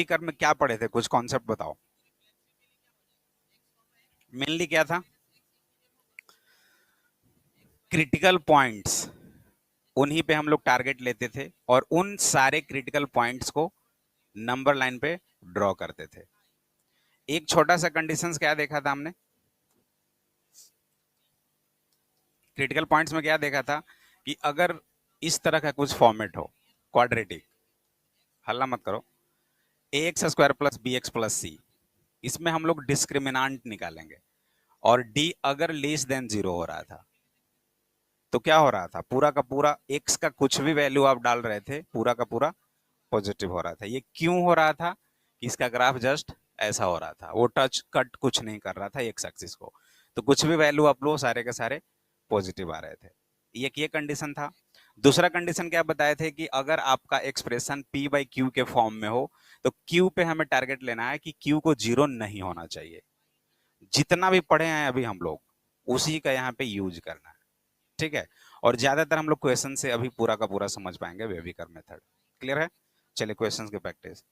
कर में क्या पढ़े थे, कुछ कॉन्सेप्ट बताओ। मेनली क्या था, क्रिटिकल पॉइंट्स, उन्हीं पे हम लोग टारगेट लेते थे और उन सारे क्रिटिकल पॉइंट्स को नंबर लाइन पे ड्रॉ करते थे। एक छोटा सा कंडीशंस क्या देखा था हमने, क्रिटिकल पॉइंट्स में क्या देखा था कि अगर इस तरह का कुछ फॉर्मेट हो, क्वाड्रेटिक, हल्ला मत करो, a x square plus b x plus c, इसमें हम लोग डिस्क्रिमिनांट निकालेंगे और डी अगर लेस देन जीरो हो रहा था तो क्या हो रहा था, पूरा का पूरा एक्स का कुछ भी वैल्यू आप डाल रहे थे पूरा का पूरा पॉजिटिव हो रहा था। ये क्यों हो रहा था, इसका ग्राफ जस्ट ऐसा हो रहा था, वो टच कट कुछ नहीं कर रहा था एक्स एक्सिस को, तो कुछ भी वैल्यू आप लो सारे के सारे पॉजिटिव आ रहे थे। ये कंडीशन था। दूसरा कंडीशन क्या बताए थे कि अगर आपका एक्सप्रेशन p बाई क्यू के फॉर्म में हो तो q पे हमें टारगेट लेना है कि q को जीरो नहीं होना चाहिए। जितना भी पढ़े हैं अभी हम लोग उसी का यहाँ पे यूज करना है, ठीक है। और ज्यादातर हम लोग क्वेश्चन से अभी पूरा का पूरा समझ पाएंगे वेविकर मेथड। क्लियर है? चलिए क्वेश्चन की प्रैक्टिस।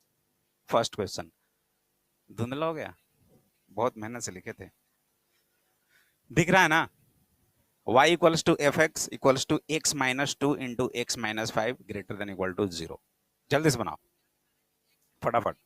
फर्स्ट क्वेश्चन धुंधला हो गया, बहुत मेहनत से लिखे थे, दिख रहा है ना, y equals to F X equals to X minus two into X minus five greater than equal to zero. जल्दी से बनाओ फटाफट।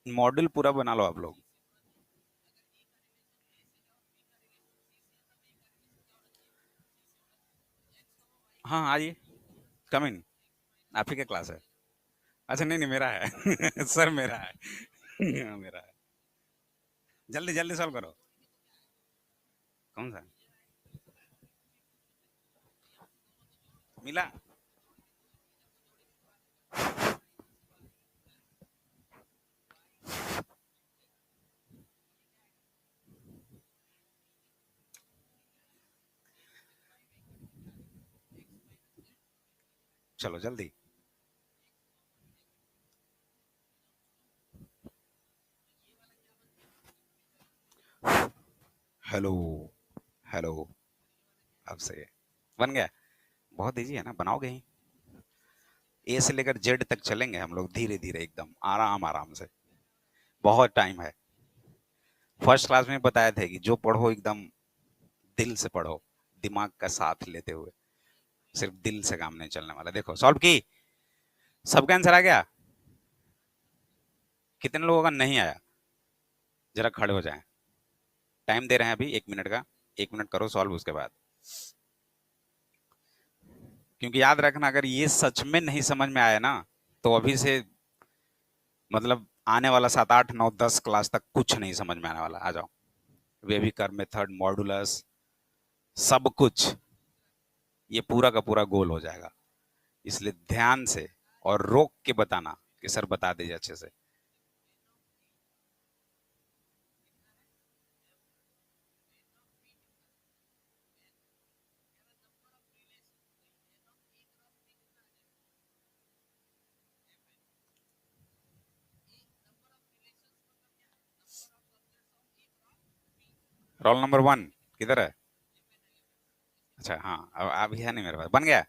मॉडल पूरा बना लो आप लोग। हाँ आइए, कम इन, आप ही का क्लास है। अच्छा नहीं नहीं मेरा है सर मेरा है हाँ, मेरा है। जल्दी जल्दी सॉल्व करो। कौन सा मिला? चलो जल्दी। हेलो, हेलो, अब से बन गया। बहुत इजी है ना, बनाओगे ही। ए से लेकर जेड तक चलेंगे हम लोग धीरे धीरे एकदम आराम आराम से, बहुत टाइम है। फर्स्ट क्लास में बताया था कि जो पढ़ो एकदम दिल से पढ़ो, दिमाग का साथ लेते हुए, सिर्फ दिल से काम नहीं चलने वाला। देखो सॉल्व की, सबका आंसर आ गया? कितने लोगों का नहीं आया? जरा खड़े हो जाएं, टाइम दे रहे हैं अभी 1 मिनट का, 1 मिनट करो सॉल्व उसके बाद। क्योंकि याद रखना अगर ये सच में नहीं समझ में आया ना तो अभी से मतलब आने वाला 7 8 9 10 क्लास तक कुछ नहीं समझ में आने वाला। आ जाओ, वेविकर मेथड, मॉडुलस, सब कुछ ये पूरा का पूरा गोल हो जाएगा। इसलिए ध्यान से और रोक के बताना कि सर बता दीजिए अच्छे से। रोल नंबर 1 किधर है? अच्छा हाँ, अब अभी है नहीं मेरे पास, बन गया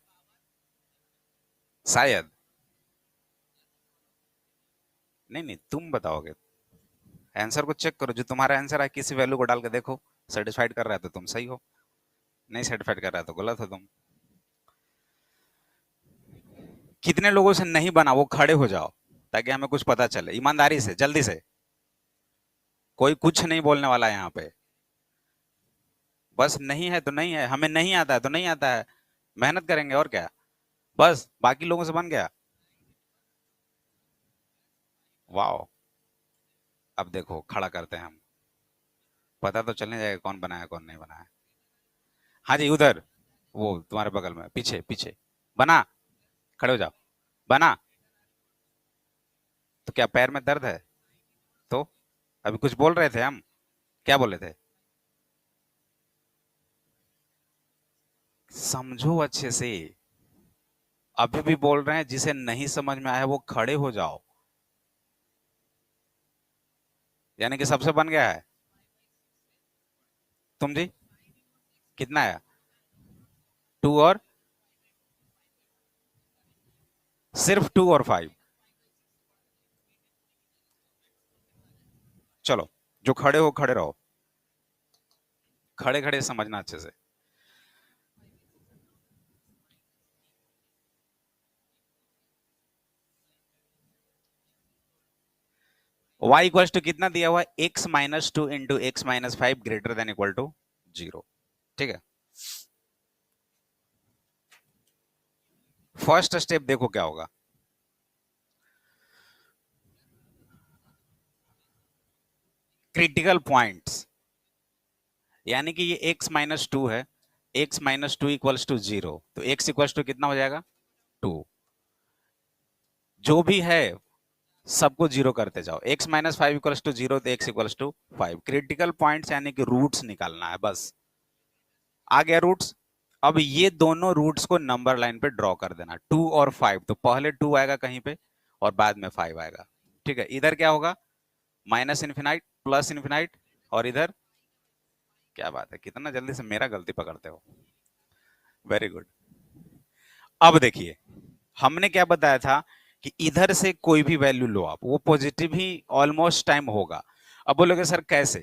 शायद। नहीं नहीं तुम बताओगे, आंसर को चेक करो, जो तुम्हारा आंसर है किसी वैल्यू को डाल के देखो, सेटिस्फाइड कर रहा है तो तुम सही हो, नहीं सेटिस्फाइड कर रहा है तो गलत हो तुम। कितने लोगों से नहीं बना वो खड़े हो जाओ ताकि हमें कुछ पता चले, ईमानदारी से जल्दी से। कोई कुछ नहीं बोलने वाला है यहाँ पे, बस नहीं है तो नहीं है, हमें नहीं आता है तो नहीं आता है, मेहनत करेंगे और क्या, बस बाकी लोगों से बन गया। वाह, अब देखो खड़ा करते हैं हम, पता तो चलने जाएगा कौन बनाया कौन नहीं बनाया। हाँ जी उधर, वो तुम्हारे बगल में, पीछे पीछे, बना, खड़े हो जाओ, बना। तो क्या पैर में दर्द है? तो अभी कुछ बोल रहे थे हम, क्या बोले थे? समझो अच्छे से, अभी भी बोल रहे हैं जिसे नहीं समझ में आया वो खड़े हो जाओ, यानी कि सबसे बन गया है। तुम जी कितना आया? 2 और सिर्फ 2 और 5। चलो, जो खड़े हो खड़े रहो, खड़े खड़े समझना अच्छे से। y इक्वल टू कितना दिया हुआ है? x-2 into x-5 greater than equal to 0। ठीक है, फर्स्ट स्टेप देखो क्या होगा। क्रिटिकल पॉइंट्स, यानी कि ये x-2 है, x-2 इक्वल्स टू 0, तो x इक्वल्स टू कितना हो जाएगा? 2। जो भी है सबको जीरो करते जाओ। x-5 इक्वल्स टू 0, तो x equals to 5। Critical points यानी कि रूट्स निकालना है बस। आ गया रूट्स। अब ये दोनों रूट्स को नंबर लाइन पे ड्रॉ कर देना, 2 और 5। तो पहले 2 आएगा कहीं पे और बाद में 5 आएगा। ठीक है, इधर क्या होगा? माइनस इन्फिनाइट, प्लस इन्फिनाइट, और इधर क्या बात है, कितना जल्दी से मेरा गलती पकड़ते हो। Very good. अब देखिए, हमने क्या बताया था कि इधर से कोई भी वैल्यू लो आप, वो पॉजिटिव ही ऑलमोस्ट टाइम होगा। अब बोलोगे सर कैसे?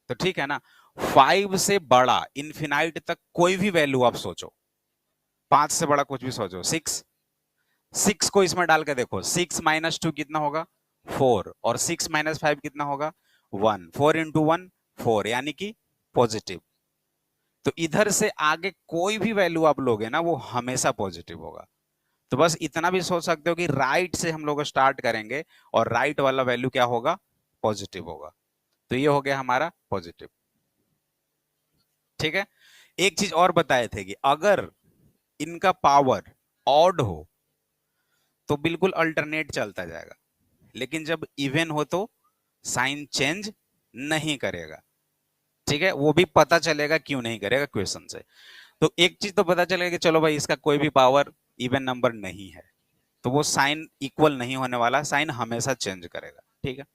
तो ठीक है ना, 5 से बड़ा इन्फिनाइट तक कोई भी वैल्यू आप सोचो, 5 से बड़ा कुछ भी सोचो, 6। 6 को इसमें डाल के देखो, 6-2 कितना होगा? 4। और 6-5 कितना होगा? 1। 4 इंटू 1 4, यानी कि पॉजिटिव। तो इधर से आगे कोई भी वैल्यू आप लोगे ना, वो हमेशा पॉजिटिव होगा। तो बस इतना भी सोच सकते हो कि राइट से हम लोग स्टार्ट करेंगे और राइट वाला वैल्यू क्या होगा? पॉजिटिव होगा। तो ये हो गया हमारा पॉजिटिव। ठीक है, एक चीज और बताए थे कि अगर इनका पावर ऑड हो तो बिल्कुल अल्टरनेट चलता जाएगा, लेकिन जब इवन हो तो साइन चेंज नहीं करेगा। ठीक है, वो भी पता चलेगा क्यों नहीं करेगा क्वेश्चन से। तो एक चीज तो पता चलेगा कि चलो भाई इसका कोई भी पावर इवन नंबर नहीं है, तो वो साइन इक्वल नहीं होने वाला, साइन हमेशा चेंज करेगा। ठीक है,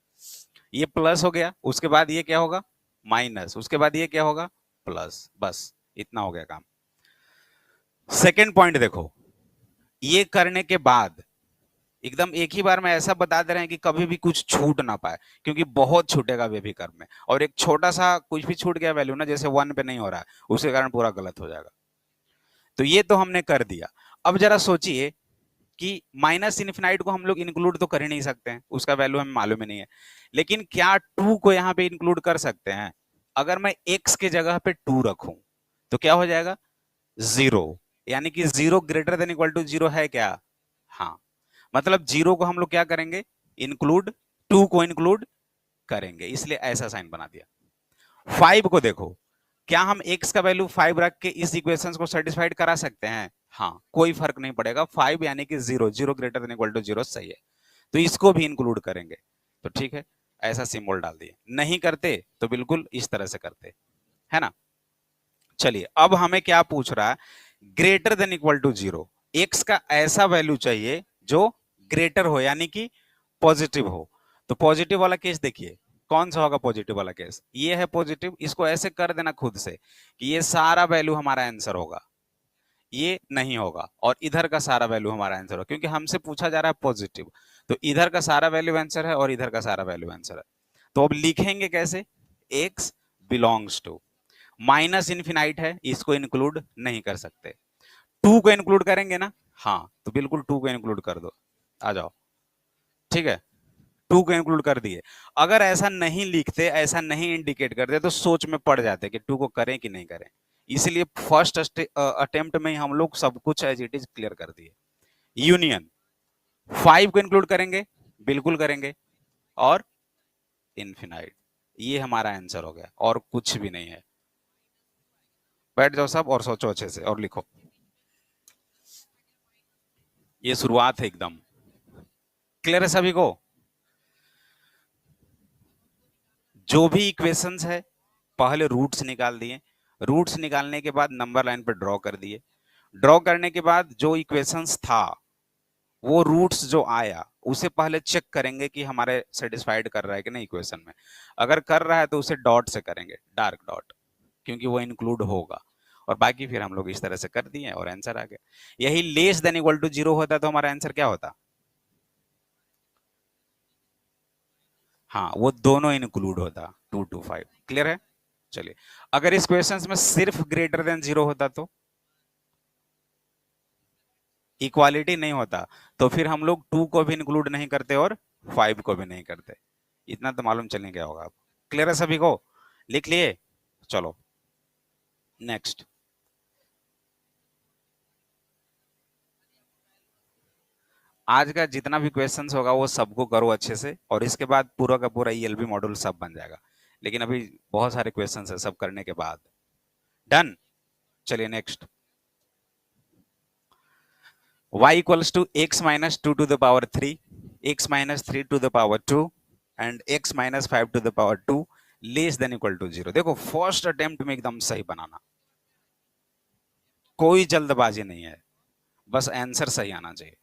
ये प्लस हो गया, उसके बाद ये क्या होगा? माइनस, उसके बाद ये क्या होगा? प्लस। बस इतना हो गया काम। सेकेंड पॉइंट देखो, ये करने के बाद एकदम एक ही बार में ऐसा बता दे रहे हैं कि कभी भी कुछ छूट ना पाए, क्योंकि बहुत छूटेगा वे भी कर्म में, और एक छोटा सा कुछ भी छूट गया वैल्यू ना, जैसे 1 पे नहीं हो रहा है, उसके कारण पूरा गलत हो जाएगा। तो ये तो हमने कर दिया। अब जरा सोचिए कि माइनस इन्फिनाइट को हम लोग इंक्लूड तो कर ही नहीं सकते हैं, उसका वैल्यू हमें मालूम ही नहीं है, लेकिन क्या 2 को यहाँ पे इंक्लूड कर सकते हैं? अगर मैं x के जगह पे 2 रखूं तो क्या हो जाएगा? 0, यानी कि 0 ग्रेटर देन इक्वल टू 0 है क्या? हाँ, मतलब 0 को हम लोग क्या करेंगे? इंक्लूड, 2 को इंक्लूड करेंगे, इसलिए ऐसा साइन बना दिया। 5 को देखो, क्या हम x का वैल्यू 5 रख के इस इक्वेशन को सेटिस्फाइड करा सकते हैं? हाँ, कोई फर्क नहीं पड़ेगा, 5 यानी कि 0, 0 ग्रेटर देन इक्वल टू 0 सही है, तो इसको भी इंक्लूड करेंगे। तो ठीक है, ऐसा सिंबल डाल दिए। नहीं करते तो बिल्कुल इस तरह से करते, है ना। चलिए, अब हमें क्या पूछ रहा है? Greater than equal to 0, X का ऐसा वैल्यू चाहिए जो ग्रेटर हो, यानी कि पॉजिटिव हो। तो पॉजिटिव वाला केस देखिए, कौन सा होगा पॉजिटिव वाला केस? ये है पॉजिटिव, इसको ऐसे कर देना खुद से कि ये सारा वैल्यू हमारा आंसर होगा, ये नहीं होगा, और इधर का सारा वैल्यू हमारा आंसर होगा, क्योंकि हमसे पूछा जा रहा है पॉजिटिव। तो इधर का सारा वैल्यू आंसर है और इधर का सारा वैल्यू आंसर है। तो अब लिखेंगे कैसे? x belongs to, minus infinite है, इसको इंक्लूड नहीं कर सकते, 2 को इंक्लूड करेंगे ना? हाँ, तो बिल्कुल 2 को इंक्लूड कर दो, आ जाओ। ठीक है, 2 को इंक्लूड कर दिए। अगर ऐसा नहीं लिखते, ऐसा नहीं इंडिकेट करते, तो सोच में पड़ जाते कि 2 को करें कि नहीं करें। इसलिए फर्स्ट अटेम्प्ट में हम लोग सब कुछ एज इट इज क्लियर कर दिए। यूनियन, 5 को इंक्लूड करेंगे, बिल्कुल करेंगे, और इन्फिनाइट, ये हमारा आंसर हो गया, और कुछ भी नहीं है। बैठ जाओ सब और सोचो अच्छे से और लिखो। ये शुरुआत है एकदम क्लियर है सभी को? जो भी इक्वेशंस है, पहले रूट्स निकाल दिए, रूट्स निकालने के बाद नंबर लाइन पर ड्रॉ कर दिए, ड्रॉ करने के बाद जो इक्वेशंस था वो रूट्स जो आया उसे पहले चेक करेंगे कि हमारे सेटिस्फाइड कर रहा है कि नहीं इक्वेशन में। अगर कर रहा है तो उसे डॉट से करेंगे, डार्क डॉट, क्योंकि वो इंक्लूड होगा। और बाकी फिर हम लोग इस तरह से कर दिए और आंसर आ गया। यही लेस देन इक्वल टू 0 होता तो हमारा आंसर क्या होता? हाँ, वो दोनों इंक्लूड होता, 2 to 5। क्लियर है? चलिए, अगर इस क्वेश्चन में सिर्फ ग्रेटर देन 0 होता तो इक्वालिटी नहीं होता, तो फिर हम लोग 2 को भी इंक्लूड नहीं करते और 5 को भी नहीं करते। इतना तो मालूम चलने क्या होगा। क्लियर है सभी को? लिख लिए? चलो नेक्स्ट। आज का जितना भी क्वेश्चंस होगा वो सबको करो अच्छे से, और इसके बाद पूरा का पूरा ईएलबी मॉड्यूल सब बन जाएगा। लेकिन अभी बहुत सारे क्वेश्चंस है, सब करने के बाद। डन? चलिए next. y equals to x minus 2 to the power 3, x minus 3 to the power 2 and x minus 5 to the power 2 less than equal to 0। देखो फर्स्ट अटेम्प्ट में एकदम सही बनाना, कोई जल्दबाजी नहीं है, बस आंसर सही आना चाहिए।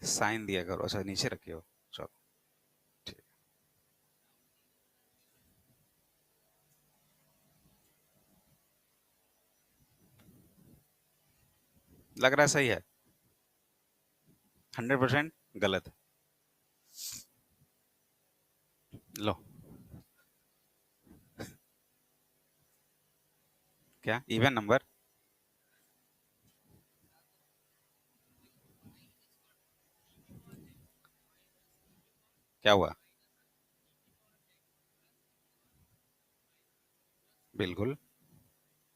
साइन दिया करो, अच्छा नीचे रखियो। चलो ठीक, लग रहा है सही है? 100% गलत? लो, क्या इवन नंबर? क्या हुआ? बिल्कुल,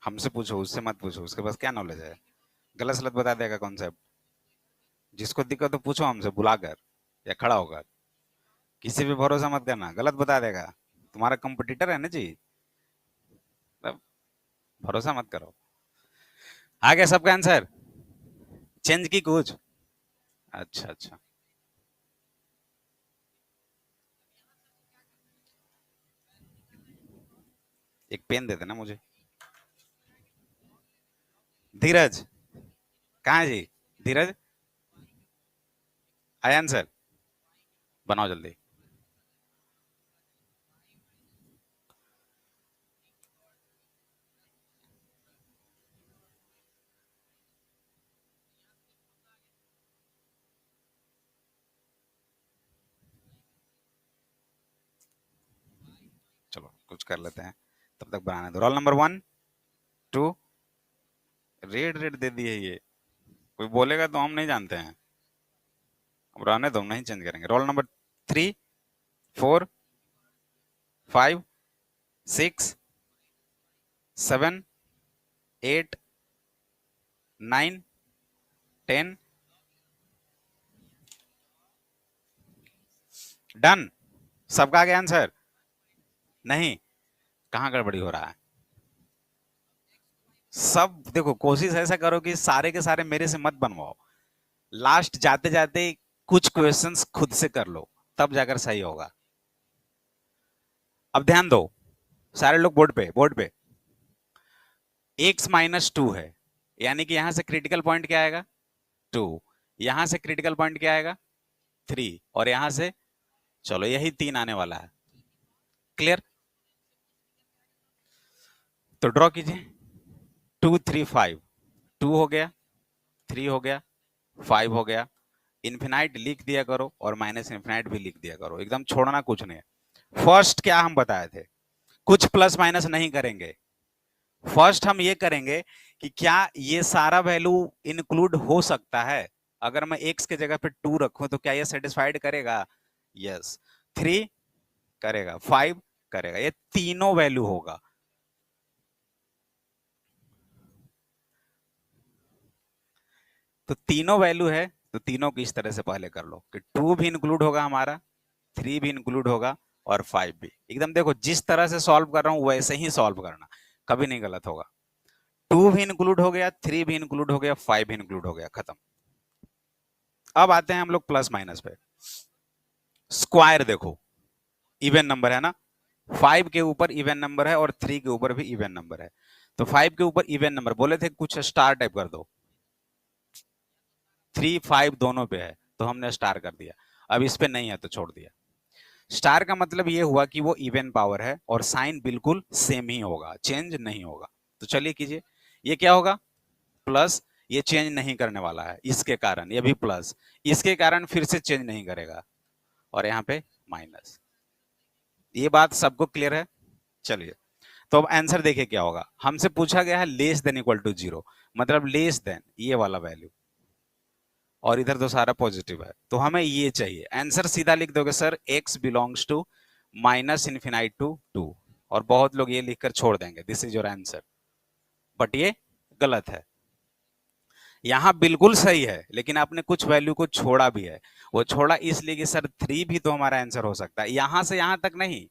हमसे पूछो, उससे मत पूछो, उसके पास क्या नॉलेज है। गलत सलत बता देगा कॉन्सेप्ट। जिसको दिक्कत हो पूछो हमसे बुलाकर या खड़ा होकर। किसी पे भरोसा मत करना, गलत बता देगा। तुम्हारा कंपटीटर है ना जी, तब भरोसा मत करो। आ गया सबका आंसर? चेंज की कुछ? अच्छा अच्छा, एक पेन दे देना मुझे। धीरज कहाँ है जी? धीरज, आया आंसर? बनाओ जल्दी। चलो कुछ कर लेते हैं, तब तक बनाने दो। Roll number 1 2। रेड रेड दे दिए ये, कोई बोलेगा तो हम नहीं जानते हैं। अब रहने दो, हम नहीं चेंज करेंगे। Roll number 3 4 5 6 7 8 9 10। डन? सबका आ गया आंसर? नहीं, कहाँ गड़बड़ी हो रहा है? सब देखो, कोशिश ऐसा करो कि सारे के सारे मेरे से मत बनवाओ। लास्ट जाते जाते कुछ क्वेश्चंस खुद से कर लो, तब जाकर सही होगा। अब ध्यान दो सारे लोग, बोर्ड पे, बोर्ड पे। x माइनस 2 है, यानी कि यहां से क्रिटिकल पॉइंट क्या आएगा? 2। यहां से क्रिटिकल पॉइंट क्या आएगा? 3। और यहां से, चलो यही 3 आने वाला है। क्लियर? तो ड्रॉ कीजिए। 2 3 5, 2 हो गया, 3 हो गया, 5 हो गया। इन्फिनाइट लिख दिया करो और माइनस इन्फिनाइट भी लिख दिया करो, एकदम छोड़ना कुछ नहीं है। फर्स्ट क्या हम बताए थे, कुछ प्लस माइनस नहीं करेंगे। फर्स्ट हम ये करेंगे कि क्या ये सारा वैल्यू इंक्लूड हो सकता है। अगर मैं x के जगह पे 2 रखूं तो क्या ये सेटिस्फाइड करेगा? यस। 3 करेगा, 5 करेगा, ये तीनों वैल्यू होगा। तो तीनों वैल्यू है, तो तीनों की इस तरह से पहले कर लो कि 2 भी इंक्लूड होगा हमारा, 3 भी इंक्लूड होगा और 5 भी। एकदम देखो जिस तरह से सॉल्व कर रहा हूं वैसे ही सॉल्व करना, कभी नहीं गलत होगा। 2 भी इंक्लूड हो गया, 3 भी इंक्लूड हो गया, 5 भी इंक्लूड हो गया, खत्म। अब आते हैं हम लोग प्लस माइनस पे। स्क्वायर देखो, इवन नंबर है ना, 5 के ऊपर इवन नंबर है और 3 के ऊपर भी इवन नंबर है। तो 5 के ऊपर इवन नंबर बोले थे कुछ स्टार टाइप कर दो, 3 5 दोनों पे है तो हमने स्टार कर दिया। अब इस पे नहीं है तो छोड़ दिया। स्टार का मतलब ये हुआ कि वो इवन पावर है और साइन बिल्कुल सेम ही होगा, चेंज नहीं होगा। तो चलिए कीजिए, ये क्या होगा, प्लस, ये चेंज नहीं करने वाला है इसके कारण, ये भी प्लस, इसके कारण फिर से चेंज नहीं करेगा, और यहाँ पे माइनस। ये बात सबको क्लियर है? चलिए, तो अब आंसर देखिए क्या होगा। हमसे पूछा गया है लेस देन इक्वल टू 0, मतलब लेस देन ये वाला वैल्यू, और इधर तो सारा पॉजिटिव है, तो हमें ये चाहिए। आंसर सीधा लिख दोगे sir, x belongs to minus infinite to 2, और बहुत लोग ये लिखकर छोड़ देंगे this is your answer, but ये गलत है। यहाँ बिल्कुल सही है, लेकिन आपने कुछ वैल्यू को छोड़ा भी है। वो छोड़ा इसलिए कि सर 3 भी तो हमारा आंसर हो सकता है, यहां से यहां तक नहीं,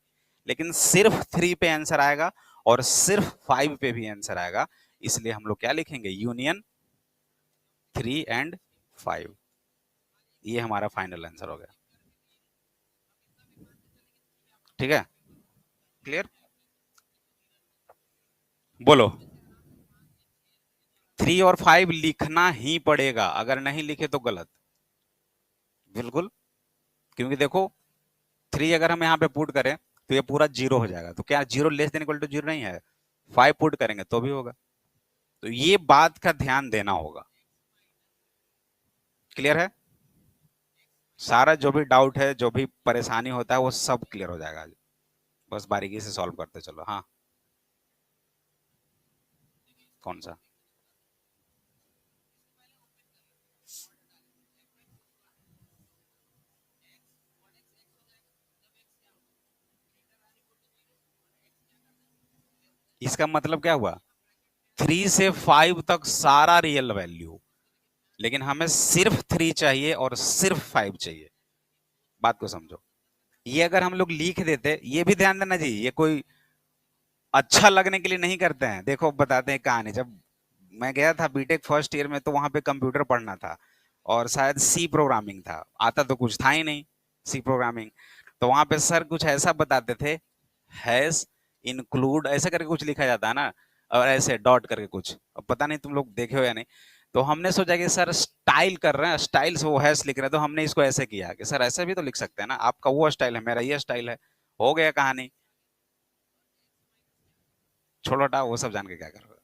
लेकिन सिर्फ 3 पे आंसर आएगा और सिर्फ 5 पे भी आंसर आएगा। इसलिए हम लोग क्या लिखेंगे, यूनियन 3 एंड 5। ये हमारा फाइनल आंसर हो गया। ठीक है, क्लियर? बोलो। 3 और 5 लिखना ही पड़ेगा, अगर नहीं लिखे तो गलत, बिल्कुल। क्योंकि देखो 3 अगर हम यहाँ पे पुट करें तो ये पूरा 0 हो जाएगा, तो क्या 0 लेस देन इक्वल टू 0 नहीं है? 5 पुट करेंगे तो भी होगा। तो ये बात का ध्यान देना होगा। क्लियर है? सारा जो भी डाउट है, जो भी परेशानी होता है, वो सब क्लियर हो जाएगा। बस बारीकी से सॉल्व करते चलो। हाँ, कौन सा? इसका मतलब क्या हुआ, 3 से 5 तक सारा रियल वैल्यू, लेकिन हमें सिर्फ 3 चाहिए और सिर्फ 5 चाहिए। बात को समझो। ये अगर हम लोग लिख देते, ये भी ध्यान देना जी, ये कोई अच्छा लगने के लिए नहीं करते हैं। देखो बताते हैं कहानी। जब मैं गया था बीटेक फर्स्ट ईयर में, तो वहां पे कंप्यूटर पढ़ना था और शायद सी प्रोग्रामिंग था, आता तो कुछ था ही नहीं सी प्रोग्रामिंग। तो वहां पे सर कुछ ऐसा बताते थे, हैश इंक्लूड ऐसा करके कुछ लिखा जाता है ना, और ऐसे डॉट करके कुछ, अब पता नहीं तुम लोग देखे हो या नहीं। तो हमने सोचा कि सर स्टाइल कर रहे हैं, स्टाइल से वो हैश लिख रहे हैं, तो हमने इसको ऐसे किया कि सर ऐसे भी तो लिख सकते हैं ना, आपका वो स्टाइल है, मेरा ये स्टाइल है, हो गया कहानी। छोड़ो हटाओ, वो सब जान के क्या करोगे।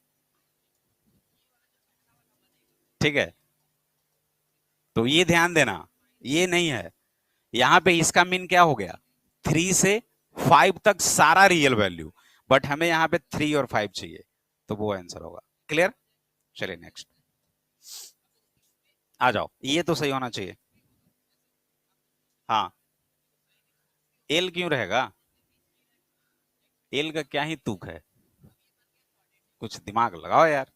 ठीक है, तो ये ध्यान देना, ये नहीं है। यहां पे इसका मीन क्या हो गया, 3 से 5 तक सारा रियल वैल्यू, बट हमें यहाँ पे 3 और 5 चाहिए, तो वो आंसर होगा। क्लियर? चलिए नेक्स्ट आ जाओ, ये तो सही होना चाहिए। हाँ, एल क्यों रहेगा, एल का क्या ही तुक है, कुछ दिमाग लगाओ यार।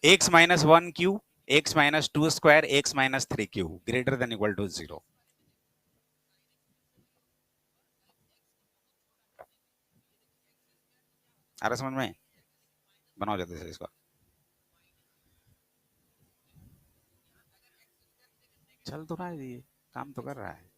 X minus one cube, X minus two square, X minus three cube greater than equal to 0। आ रहा समझ में? बनाओ जल्दी से इसको। चल तो रहा है ये, काम तो कर रहा है।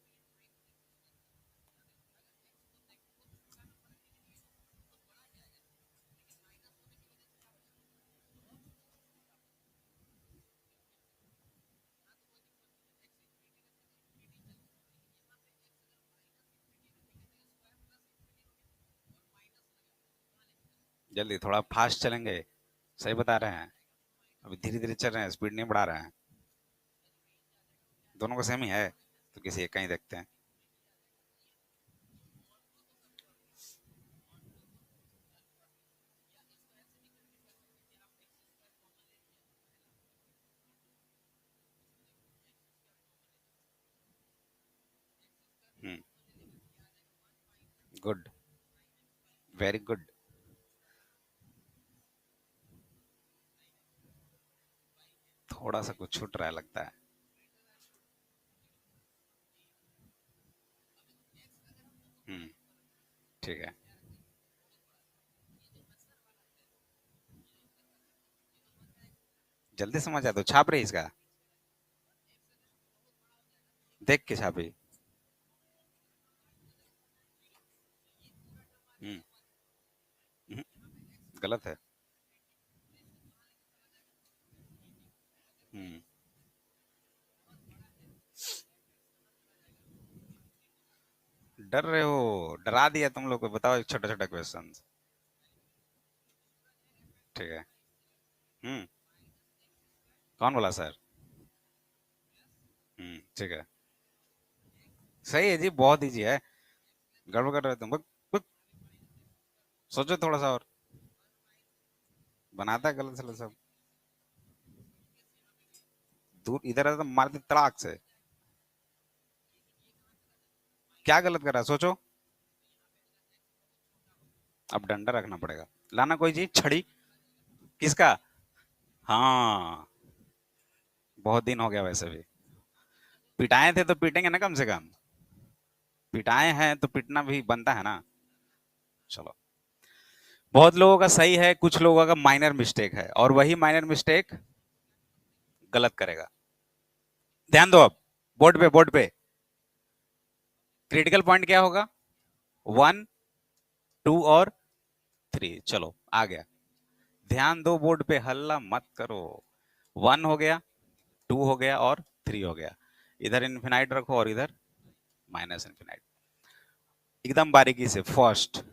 जल्दी, थोड़ा फास्ट चलेंगे, सही बता रहे हैं। अभी धीरे धीरे चल रहे हैं, स्पीड नहीं बढ़ा रहे हैं। दोनों को सेम ही है, तो किसी एक का ही देखते हैं। हम्म, गुड, वेरी गुड। थोड़ा सा कुछ छूट रहा है लगता है। ठीक है, जल्दी समझ आ तो छाप रही इसका, देख के छापी। हम्म। हम्म, गलत है। हम्म। डर रहे हो, डरा दिया तुम लोग को। बताओ एक छोटा छोटा क्वेश्चन। ठीक है। हम्म। कौन बोला सर? ठीक है। सही है जी, बहुत इजी है। गड़बड़ कर रहे हो तुम, बक, सोचो थोड़ा सा और। बनाता है गलत सलत सब। दूर इधर है तो मारते तड़ाक से। क्या गलत कर रहा है सोचो। अब डंडा रखना पड़ेगा। लाना कोई चीज, छड़ी। किसका? हाँ, बहुत दिन हो गया वैसे भी। पिटाए थे तो पीटेंगे ना कम से कम। पिटाए हैं तो पिटना भी बनता है ना। चलो। बहुत लोगों का सही है, कुछ लोगों का माइनर मिस्टेक है, और वही माइनर मिस्टेक गलत करेगा। ध्यान दो अब। बोर्ड पे क्रिटिकल पॉइंट क्या होगा? 1, 2 और 3। चलो आ गया। ध्यान दो बोर्ड पे, हल्ला मत करो। 1 हो गया, 2 हो गया और 3 हो गया। इधर इन्फिनाइट रखो और इधर माइनस इन्फिनाइट। एकदम बारीकी से। फर्स्ट,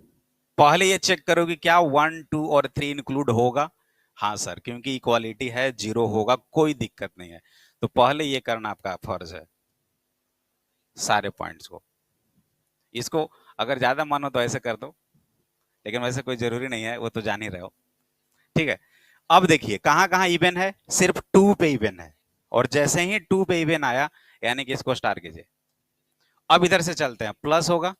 पहले ये चेक करो कि क्या 1, 2 और 3 इंक्लूड होगा। हाँ सर, क्योंकि इक्वालिटी है, 0 होगा, कोई दिक्कत नहीं है। तो पहले ये करना आपका फर्ज है, सारे पॉइंट्स को। इसको अगर ज्यादा मानो तो ऐसे कर दो, लेकिन वैसे कोई जरूरी नहीं है, वो तो जान ही रहे हो। ठीक है। अब देखिए कहां कहां इवन है, सिर्फ 2 पे इवन है। और जैसे ही 2 पे इवन आया, यानी कि इसको स्टार कीजिए। अब इधर से चलते हैं, प्लस होगा,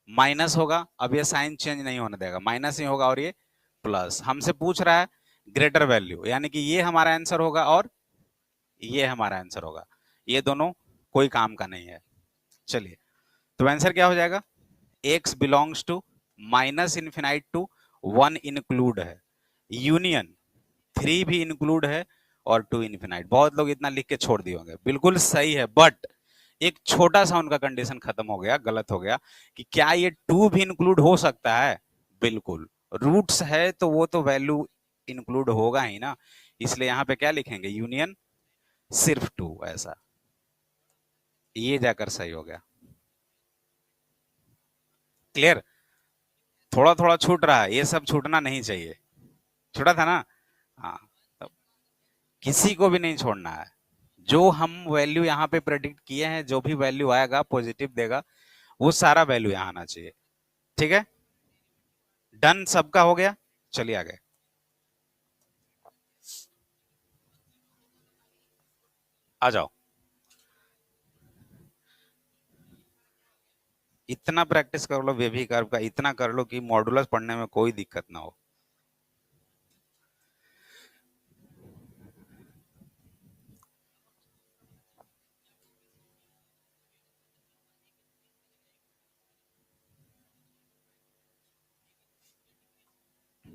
माइनस होगा। अब ये साइन चेंज नहीं होने देगा, माइनस ही होगा और ये प्लस। हमसे पूछ रहा है ग्रेटर वैल्यू, यानी कि ये हमारा आंसर होगा और ये हमारा आंसर होगा। ये दोनों कोई काम का नहीं है। चलिए, तो आंसर क्या हो जाएगा? x belongs to minus infinite to 1 include है, यूनियन 3 भी इंक्लूड है, और 2 इन्फिनाइट। बहुत लोग इतना लिख के छोड़ दिए होंगे, बिल्कुल सही है। बट एक छोटा सा उनका कंडीशन खत्म हो गया, गलत हो गया, कि क्या ये 2 भी इंक्लूड हो सकता है? बिल्कुल। रूट्स है तो वो तो वैल्यू इंक्लूड होगा ही ना। इसलिए यहां पे क्या लिखेंगे? यूनियन सिर्फ 2, ऐसा। ये जाकर सही हो गया। क्लियर? थोड़ा थोड़ा छूट रहा है, ये सब छूटना नहीं चाहिए। छूटा था ना? हाँ। तो किसी को भी नहीं छोड़ना है। जो हम वैल्यू यहाँ पे प्रेडिक्ट किए हैं, जो भी वैल्यू आएगा पॉजिटिव देगा, वो सारा वैल्यू यहाँ आना चाहिए। ठीक है, डन, सबका हो गया। चलिए आगे। आ जाओ। इतना प्रैक्टिस कर लो वेवी कर्व का, इतना कर लो कि मॉडुलस पढ़ने में कोई दिक्कत ना हो।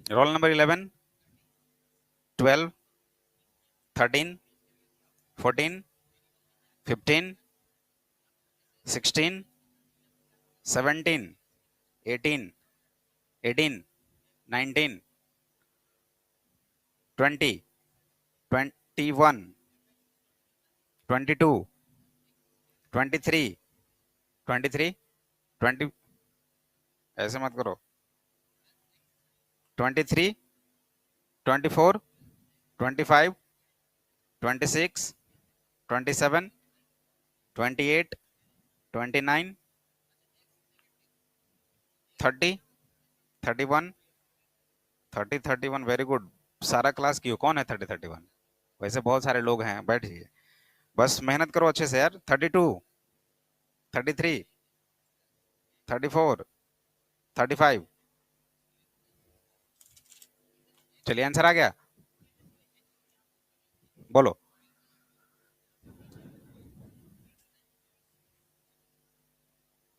Roll number 11, 12, 13, 14, 15, 16, 17, 18, 18, 19, 20, 21, 22, 23, 23, 20। ऐसे मत करो। 23, 24, 25, 26, 27, 28, 29, 30, 31, 30, 31। Very good. सारा क्लास क्यों, कौन है 30, 31? वैसे बहुत सारे लोग हैं, बैठिए। बस मेहनत करो अच्छे से यार। 32, 33, 34, 35। चलिए आंसर आ गया, बोलो।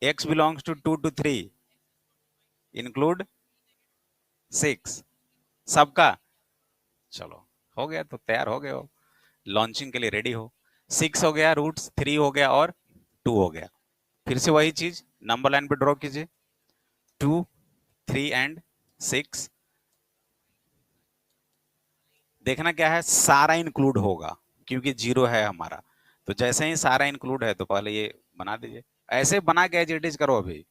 x belongs to 2 to 3 include 6 सबका। चलो हो गया, तो तैयार हो गए हो, लॉन्चिंग के लिए रेडी हो। 6 हो गया, रूट्स 3 हो गया और 2 हो गया। फिर से वही चीज नंबर लाइन पे ड्रॉ कीजिए, 2 3 एंड 6। देखना क्या है, सारा इंक्लूड होगा क्योंकि जीरो है हमारा। तो जैसे ही सारा इंक्लूड है तो पहले ये बना दीजिए, ऐसे बना के एज इट इज करो, अभी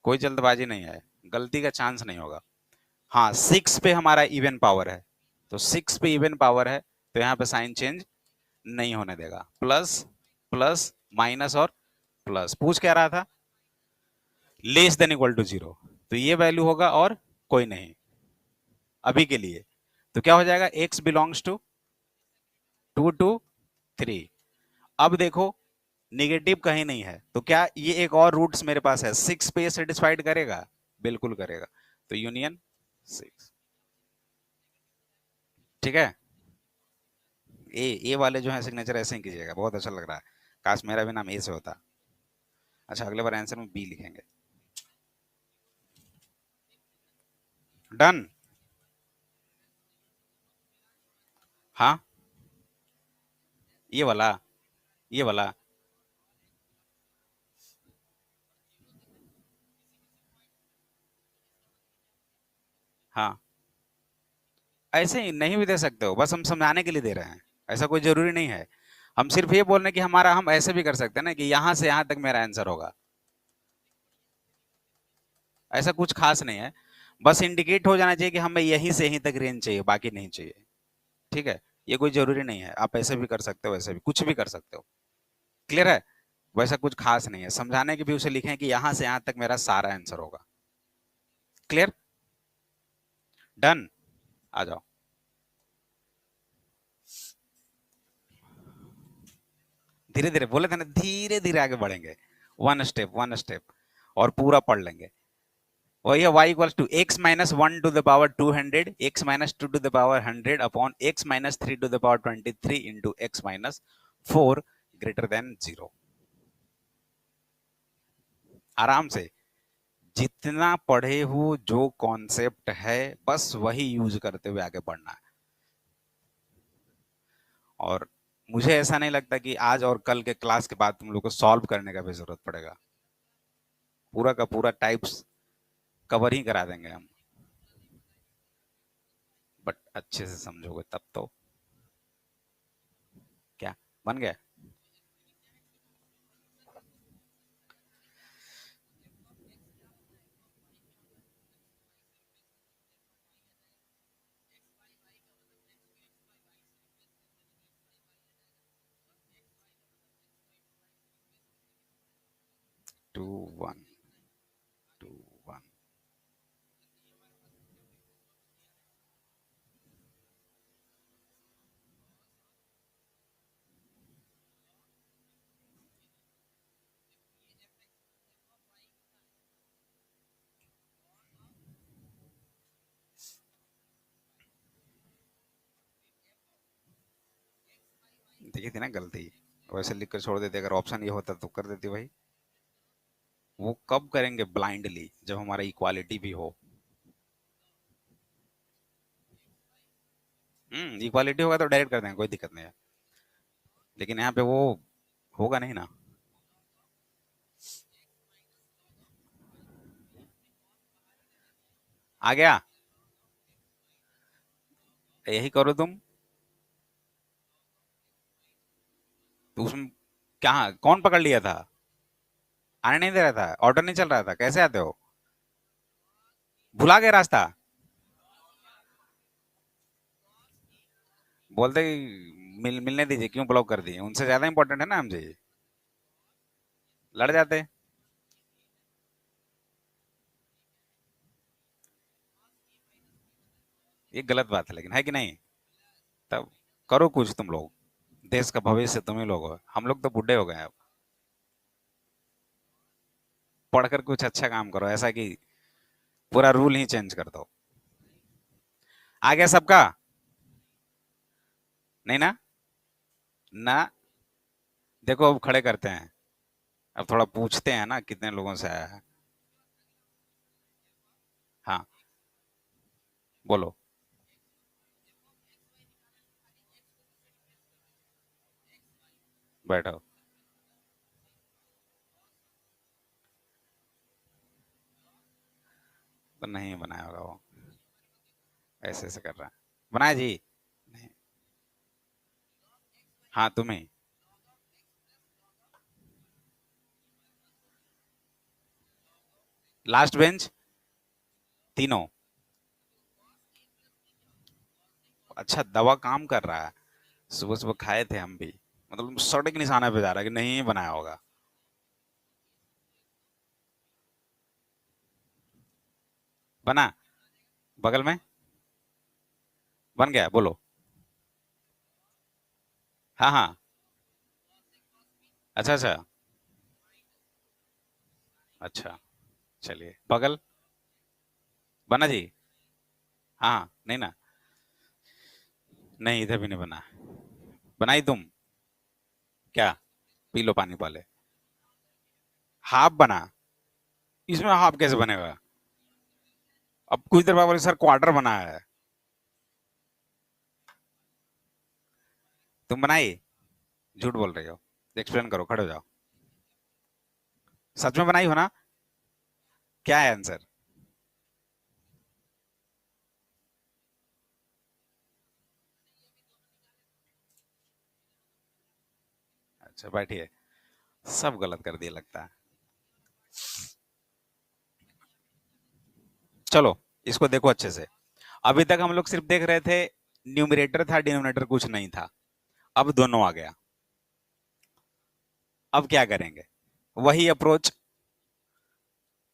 कोई जल्दबाजी नहीं है, गलती का चांस नहीं होगा। हाँ 6 पे हमारा इवन पावर है, तो 6 पे इवन पावर है तो यहाँ पे साइन चेंज नहीं होने देगा। प्लस प्लस माइनस और प्लस, पूछ क्या रहा था, less than equal to zero, तो ये वैल्यू होगा और कोई नहीं अभी के लिए। तो क्या हो जाएगा, x बिलोंग्स टू 2 to 3। अब देखो निगेटिव कहीं नहीं है, तो क्या ये एक और रूट्स मेरे पास है, 6 पे सेटिस्फाइड करेगा, बिल्कुल करेगा, तो यूनियन 6। ठीक है, ए वाले जो है सिग्नेचर ऐसे ही कीजिएगा, बहुत अच्छा लग रहा है, काश मेरा भी नाम ए से होता। अच्छा अगले बार आंसर में बी लिखेंगे। डन। हाँ ये वाला, ये वाला। हाँ ऐसे ही नहीं भी दे सकते हो, बस हम समझाने के लिए दे रहे हैं, ऐसा कोई जरूरी नहीं है। हम सिर्फ ये बोल रहे हैं कि हमारा, हम ऐसे भी कर सकते हैं ना कि यहां से यहां तक मेरा आंसर होगा, ऐसा कुछ खास नहीं है। बस इंडिकेट हो जाना चाहिए कि हमें यहीं से यहीं तक रेंज चाहिए, बाकी नहीं चाहिए। ठीक है, ये कोई जरूरी नहीं है, आप ऐसे भी कर सकते हो, वैसे भी कुछ भी कर सकते हो। क्लियर है, वैसा कुछ खास नहीं है, समझाने के भी उसे लिखें कि यहां से यहां तक मेरा सारा आंसर होगा। Clear, done. आ जाओ, धीरे धीरे बोले थे ना, धीरे धीरे आगे बढ़ेंगे, वन स्टेप वन स्टेप, और पूरा पढ़ लेंगे। वही है, y equals to x minus 1 to the power 200, x minus 2 to the power 100 upon x minus 3 to the power 23 into x minus 4 greater than 0। आराम से, जितना पढ़े हो जो कॉन्सेप्ट है बस वही यूज करते हुए आगे बढ़ना है। और मुझे ऐसा नहीं लगता कि आज और कल के क्लास के बाद तुम लोग को सॉल्व करने का भी जरूरत पड़ेगा, पूरा का पूरा टाइप्स कवर ही करा देंगे हम, बट अच्छे से समझोगे तब तो। क्या बन गया, 2 1 2 1। देखी थी ना गलती, वैसे लिख कर छोड़ देते, अगर ऑप्शन ये होता तो कर देती भाई। वो कब करेंगे ब्लाइंडली, जब हमारा इक्वालिटी भी हो। इक्वालिटी होगा तो डायरेक्ट कर देंगे, कोई दिक्कत नहीं है, लेकिन यहाँ पे वो होगा नहीं ना। आ गया, यही करो तुम। तो उसमें क्या, कौन पकड़ लिया था, आने नहीं दे रहा था, ऑर्डर नहीं चल रहा था, कैसे आते हो, भुला गए रास्ता। बोलते ही मिलने दीजिए, क्यों ब्लॉक कर दिए, उनसे ज्यादा इंपॉर्टेंट है ना हमसे, लड़ जाते। ये गलत बात है लेकिन, है कि नहीं। तब करो कुछ तुम लोग, देश का भविष्य तुम ही लोग हो, हम लोग तो बूढ़े हो गए अब। पढ़कर कुछ अच्छा काम करो, ऐसा कि पूरा रूल ही चेंज कर दो। आ गया सबका, नहीं ना, ना। देखो अब खड़े करते हैं, अब थोड़ा पूछते हैं ना कितने लोगों से आया है। हाँ, बोलो। बैठो। तो नहीं बनाया होगा वो, ऐसे ऐसे कर रहा है। बनाया जी? नहीं। हाँ, तुम्हें। लास्ट बेंच, तीनों। अच्छा, दवा काम कर रहा है। सुबह सुबह खाए थे हम भी, मतलब सड़क निशाना पे जा रहा है कि नहीं बनाया होगा। बना, बगल में। बन गया, बोलो। हाँ हाँ। अच्छा अच्छा। अच्छा, चलिए बगल। बना जी? हाँ हाँ, नहीं ना। नहीं, इधर भी नहीं बना। बनाई तुम? क्या? पी लो पानी पहले। हाफ बना? इसमें हाफ कैसे बनेगा? अब कुछ देर बाद बोले सर क्वार्टर बना है। तुम बनाई? झूठ बोल रही हो। एक्सप्लेन करो, खड़े हो जाओ। सच में बनाई हो ना? क्या है आंसर? अच्छा, बैठिए। सब गलत कर दिया लगता है। चलो, इसको देखो अच्छे से। अभी तक हम लोग सिर्फ देख रहे थे, न्यूमरेटर था डिनोमिनेटर कुछ नहीं था। अब दोनों आ गया। अब क्या करेंगे? वही अप्रोच।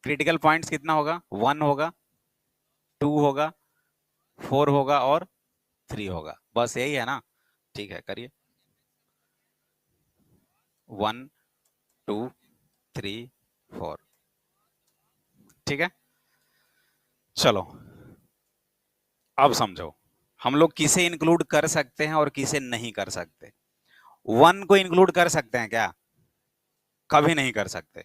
क्रिटिकल पॉइंट्स कितना होगा? 1 होगा, 2 होगा, 4 होगा और 3 होगा। बस यही है ना? ठीक है, करिए। 1, 2, 3, 4। ठीक है। चलो, अब समझो। हम लोग किसे इंक्लूड कर सकते हैं और किसे नहीं कर सकते। 1 को इंक्लूड कर सकते हैं क्या? कभी नहीं कर सकते।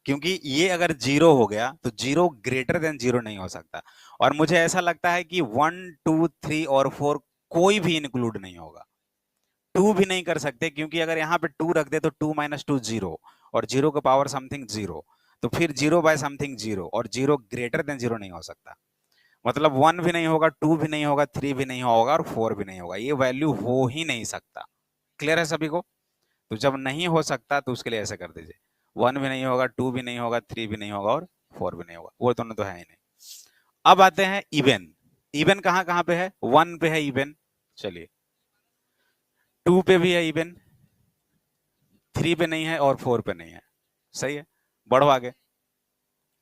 क्योंकि ये अगर जीरो हो गया तो जीरो ग्रेटर देन जीरो नहीं हो सकता। और मुझे ऐसा लगता है कि 1, 2, 3 और 4 कोई भी इंक्लूड नहीं होगा। 2 भी नहीं कर सकते, क्योंकि अगर यहाँ पे 2 रख दे तो 2 - 2 जीरो, और जीरो का पावर समथिंग जीरो। तो फिर जीरो बाय समथिंग जीरो, और जीरो ग्रेटर देन जीरो नहीं हो सकता। मतलब 1 भी नहीं होगा, 2 भी नहीं होगा, 3 भी नहीं होगा और 4 भी नहीं होगा। ये वैल्यू हो ही नहीं सकता। क्लियर है सभी को? तो जब नहीं हो सकता तो उसके लिए ऐसे कर दीजिए। 1 भी नहीं होगा, 2 भी नहीं होगा, 3 भी नहीं होगा और 4 भी नहीं होगा। वो दोनों तो है ही नहीं। अब आते हैं इवन। इवन कहाँ कहाँ पे है? 1 पे है इवन। चलिए। 2 पे भी है इवन। 3 पे नहीं है और 4 पे नहीं है। सही है। बढ़ो आगे।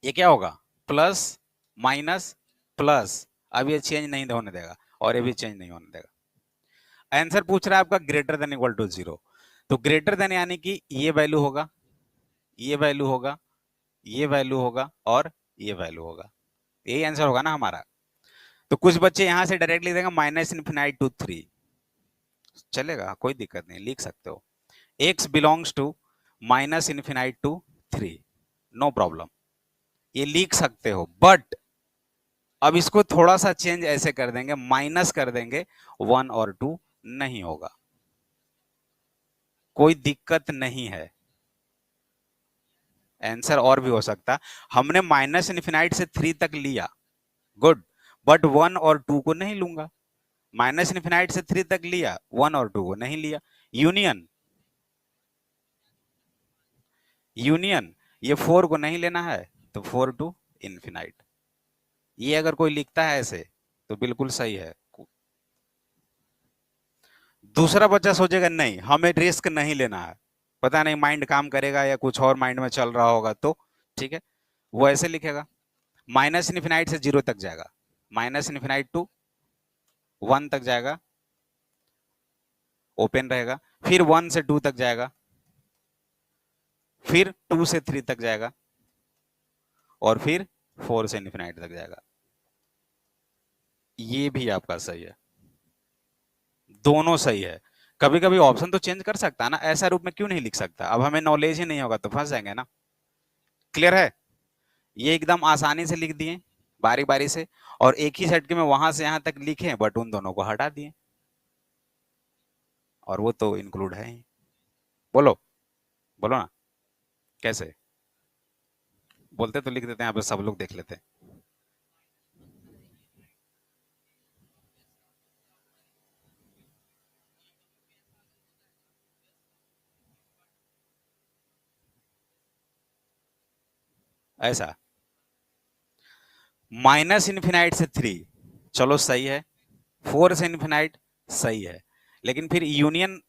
ये क्या होगा? Plus, minus, plus. अब ये चेंज नहीं होने देगा, और ये भी चेंज नहीं होने देगा। आंसर पूछ रहा है आपका greater than equal to zero. तो ग्रेटर देन यानी कि ये वैल्यू होगा, ये वैल्यू होगा, ये वैल्यू होगा और ये वैल्यू होगा। यही आंसर होगा ना हमारा? तो कुछ बच्चे यहां से डायरेक्ट लिख देंगे -∞ to 3। चलेगा, कोई दिक्कत नहीं, लिख सकते हो। x belongs to -∞ to 3। No problem, ये लिख सकते हो। बट अब इसको थोड़ा सा चेंज ऐसे कर देंगे, माइनस कर देंगे, 1 और 2 नहीं होगा। कोई दिक्कत नहीं है। आंसर और भी हो सकता। हमने -∞ से 3 तक लिया, गुड। बट 1 और 2 को नहीं लूंगा। -∞ से 3 तक लिया, 1 और 2 को नहीं लिया। Union, union. ये 4 को नहीं लेना है, तो 4 to ∞। ये अगर कोई लिखता है ऐसे तो बिल्कुल सही है। दूसरा बच्चा सोचेगा नहीं, हमें रिस्क नहीं लेना है, पता नहीं माइंड काम करेगा या कुछ और माइंड में चल रहा होगा, तो ठीक है, वो ऐसे लिखेगा। -∞ से 0 तक जाएगा, -∞ to 1 तक जाएगा, ओपन रहेगा। फिर 1 से 2 तक जाएगा, फिर 2 से 3 तक जाएगा, और फिर 4 से ∞ तक जाएगा। ये भी आपका सही है, दोनों सही है। कभी कभी ऑप्शन तो चेंज कर सकता है ना, ऐसा रूप में क्यों नहीं लिख सकता? अब हमें नॉलेज ही नहीं होगा तो फंस जाएंगे ना। क्लियर है? ये एकदम आसानी से लिख दिए बारी बारी से, और एक ही झटके में वहां से यहां तक लिखे, बट उन दोनों को हटा दिए, और वो तो इंक्लूड है ही। बोलो, बोलो ना, कैसे? बोलते तो लिख देते हैं, यहाँ पे सब लोग देख लेते हैं। ऐसा, माइनस इन्फिनाइट से 3, चलो सही है। 4 से इन्फिनाइट, सही है। लेकिन फिर यूनियन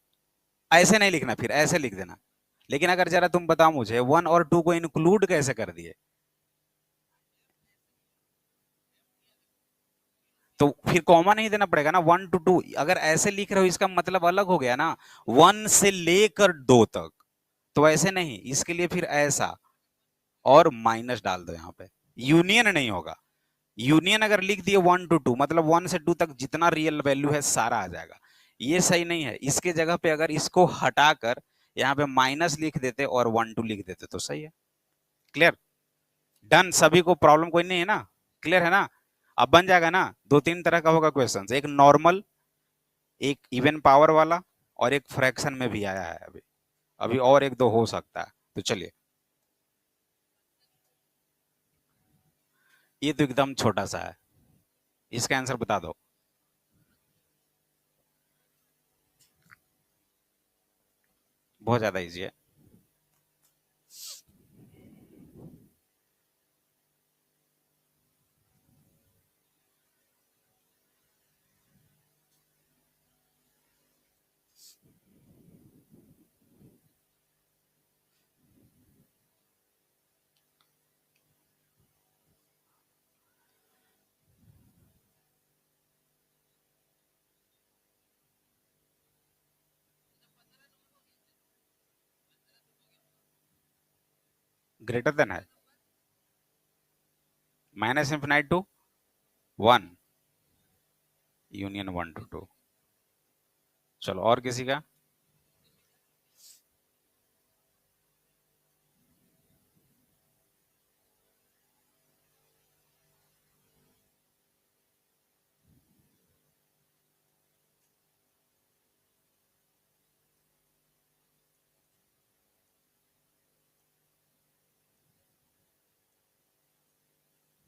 ऐसे नहीं लिखना, फिर ऐसे लिख देना। लेकिन अगर जरा तुम बताओ मुझे, 1 और 2 को इंक्लूड कैसे कर दिए? तो फिर कॉमा नहीं देना पड़ेगा ना, 1 to 2। अगर ऐसे लिख रहे हो इसका मतलब अलग हो गया ना, 1 से लेकर 2 तक। तो ऐसे नहीं, इसके लिए फिर ऐसा, और माइनस डाल दो यहाँ पे। यूनियन नहीं होगा। यूनियन अगर लिख दिए 1 to 2, मतलब 1 से 2 तक जितना रियल वैल्यू है सारा आ जाएगा। ये सही नहीं है। इसके जगह पे अगर इसको हटाकर यहाँ पे माइनस लिख देते और 1 2 लिख देते तो सही है। क्लियर? डन, सभी को प्रॉब्लम कोई नहीं है ना? क्लियर है ना? अब बन जाएगा ना। दो तीन तरह का होगा क्वेश्चन, एक नॉर्मल, एक इवन पावर वाला, और एक फ्रैक्शन में भी आया है अभी। अभी और एक दो हो सकता है, तो चलिए। ये तो एकदम छोटा सा है, इसका आंसर बता दो। बहुत ज्यादा इजी है। ग्रेटर देन है, minus infinite to 1, union 1 to 2। चलो, और किसी का?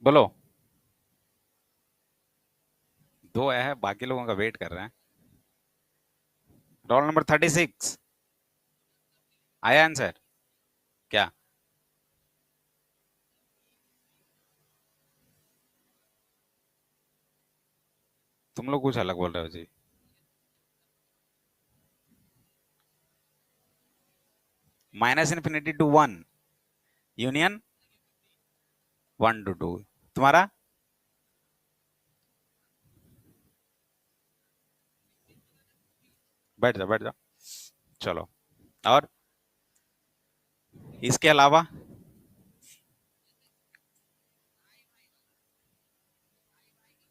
बोलो। दो है, बाकी लोगों का वेट कर रहे हैं। रोल नंबर 36, आया आंसर? क्या? तुम लोग कुछ अलग बोल रहे हो जी। Minus infinity to 1, union 1 to 2। तुम्हारा? बैठ जाओ, बैठ जाओ। चलो, और इसके अलावा?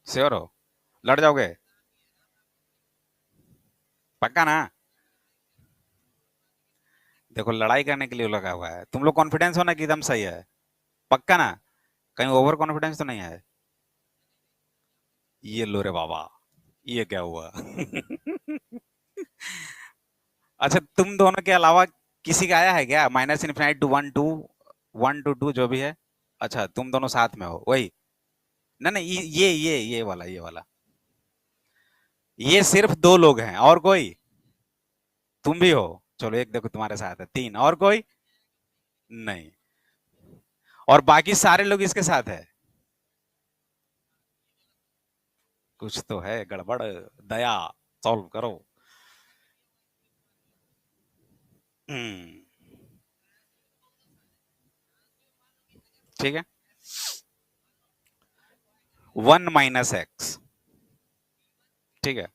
श्योर हो? लड़ जाओगे? पक्का ना? देखो, लड़ाई करने के लिए लगा हुआ है। तुम लोग कॉन्फिडेंस हो ना कि एकदम सही है? पक्का ना? कहीं ओवर कॉन्फिडेंस तो नहीं है? ये लो रे बाबा, ये क्या हुआ? अच्छा, तुम दोनों के अलावा किसी का आया है क्या? माइनस इनफिनाइट टू 1 2, 1 to 2 जो भी है। अच्छा, तुम दोनों साथ में हो वही? ना ना, ये वाला, ये वाला। ये सिर्फ दो लोग हैं, और कोई? तुम भी हो? चलो, एक देखो तुम्हारे साथ है, 3, और कोई? नहीं। और बाकी सारे लोग इसके साथ है? कुछ तो है गड़बड़। दया, सॉल्व करो। हम्म। ठीक है। 1 - x, ठीक है।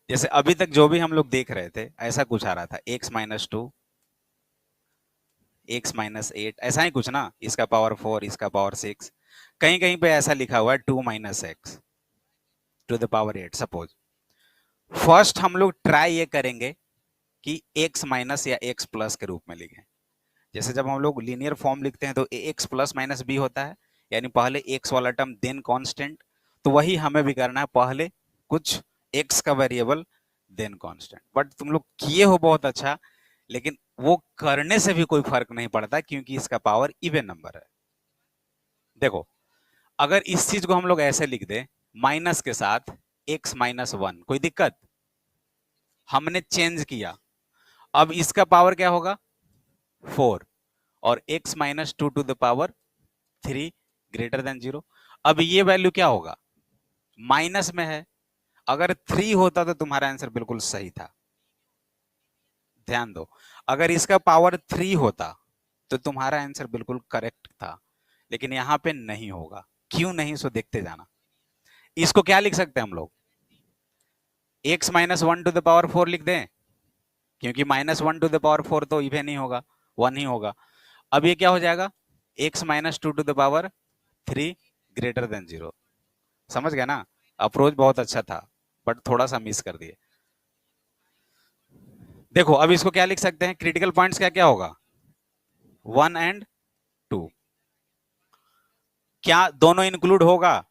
जैसे अभी तक जो भी हम लोग देख रहे थे, ऐसा कुछ आ रहा था, x - 2, x - 8, ऐसा ही कुछ ना। इसका पावर 4, इसका पावर 6। कहीं कहीं पे ऐसा लिखा हुआ है 2 - x to the power 8, suppose. First हम लोग ट्राई ये करेंगे कि x माइनस या x प्लस के रूप में लिखें। जैसे जब हम लोग लीनियर फॉर्म लिखते हैं तो x प्लस माइनस बी होता है, यानी पहले x वाला टर्म देन कांस्टेंट। तो वही हमें भी करना है, पहले कुछ x का वेरिएबल देन कांस्टेंट। बट तुम लोग किए हो बहुत अच्छा, लेकिन वो करने से भी कोई फर्क नहीं पड़ता क्योंकि इसका पावर इवन नंबर है। देखो, अगर इस चीज को हम लोग ऐसे लिख दें माइनस के साथ x माइनस वन, कोई दिक्कत? हमने चेंज किया, अब इसका पावर क्या होगा? 4 और x minus two to the power 3 greater than 0। अब ये वैल्यू क्या होगा? माइनस में है। अगर 3 होता तो तुम्हारा आंसर बिल्कुल सही था। ध्यान दो, अगर इसका पावर 3 होता तो तुम्हारा आंसर बिल्कुल करेक्ट था, लेकिन यहां पे नहीं होगा। क्यों नहीं, सो देखते जाना। इसको क्या लिख सकते हैं हम लोग? x minus one two the power 4 लिख दें, क्योंकि minus one two the power 4 तो इवन ही होगा, वन ही होगा। अब ये क्या हो जाएगा? x minus two to the power 3 greater than 0। समझ गया ना? अप्रोच बहुत अच्छा था, बट थोड़ा सा मिस कर दिए। देखो, अब इसको क्या लिख सकते हैं? क्रिटिकल पॉइंट्स क्या क्या होगा? 1 एंड 2। क्या दोनों इंक्लूड होगा?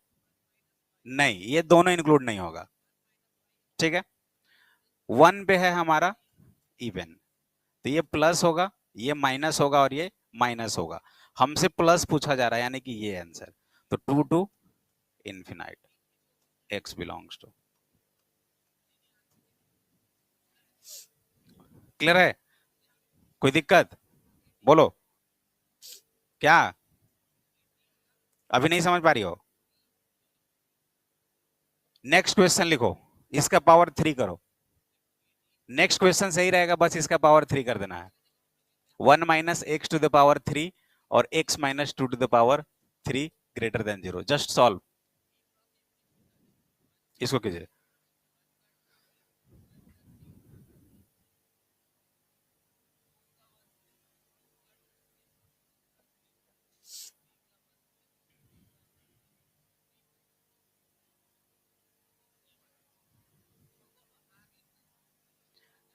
नहीं, ये दोनों इंक्लूड नहीं होगा। ठीक है, 1 पे है हमारा इवन, तो ये प्लस होगा, ये माइनस होगा और ये माइनस होगा। हमसे प्लस पूछा जा रहा है, यानी कि ये आंसर। तो 2 to infinite x belongs to. Clear है? कोई दिक्कत? बोलो। क्या अभी नहीं समझ पा रही हो? नेक्स्ट क्वेश्चन लिखो, इसका पावर 3 करो। नेक्स्ट क्वेश्चन सही रहेगा, बस इसका पावर 3 कर देना है। 1 minus x to the power 3 और x minus two to the power 3 greater than 0। Just solve, इसको कीजिए।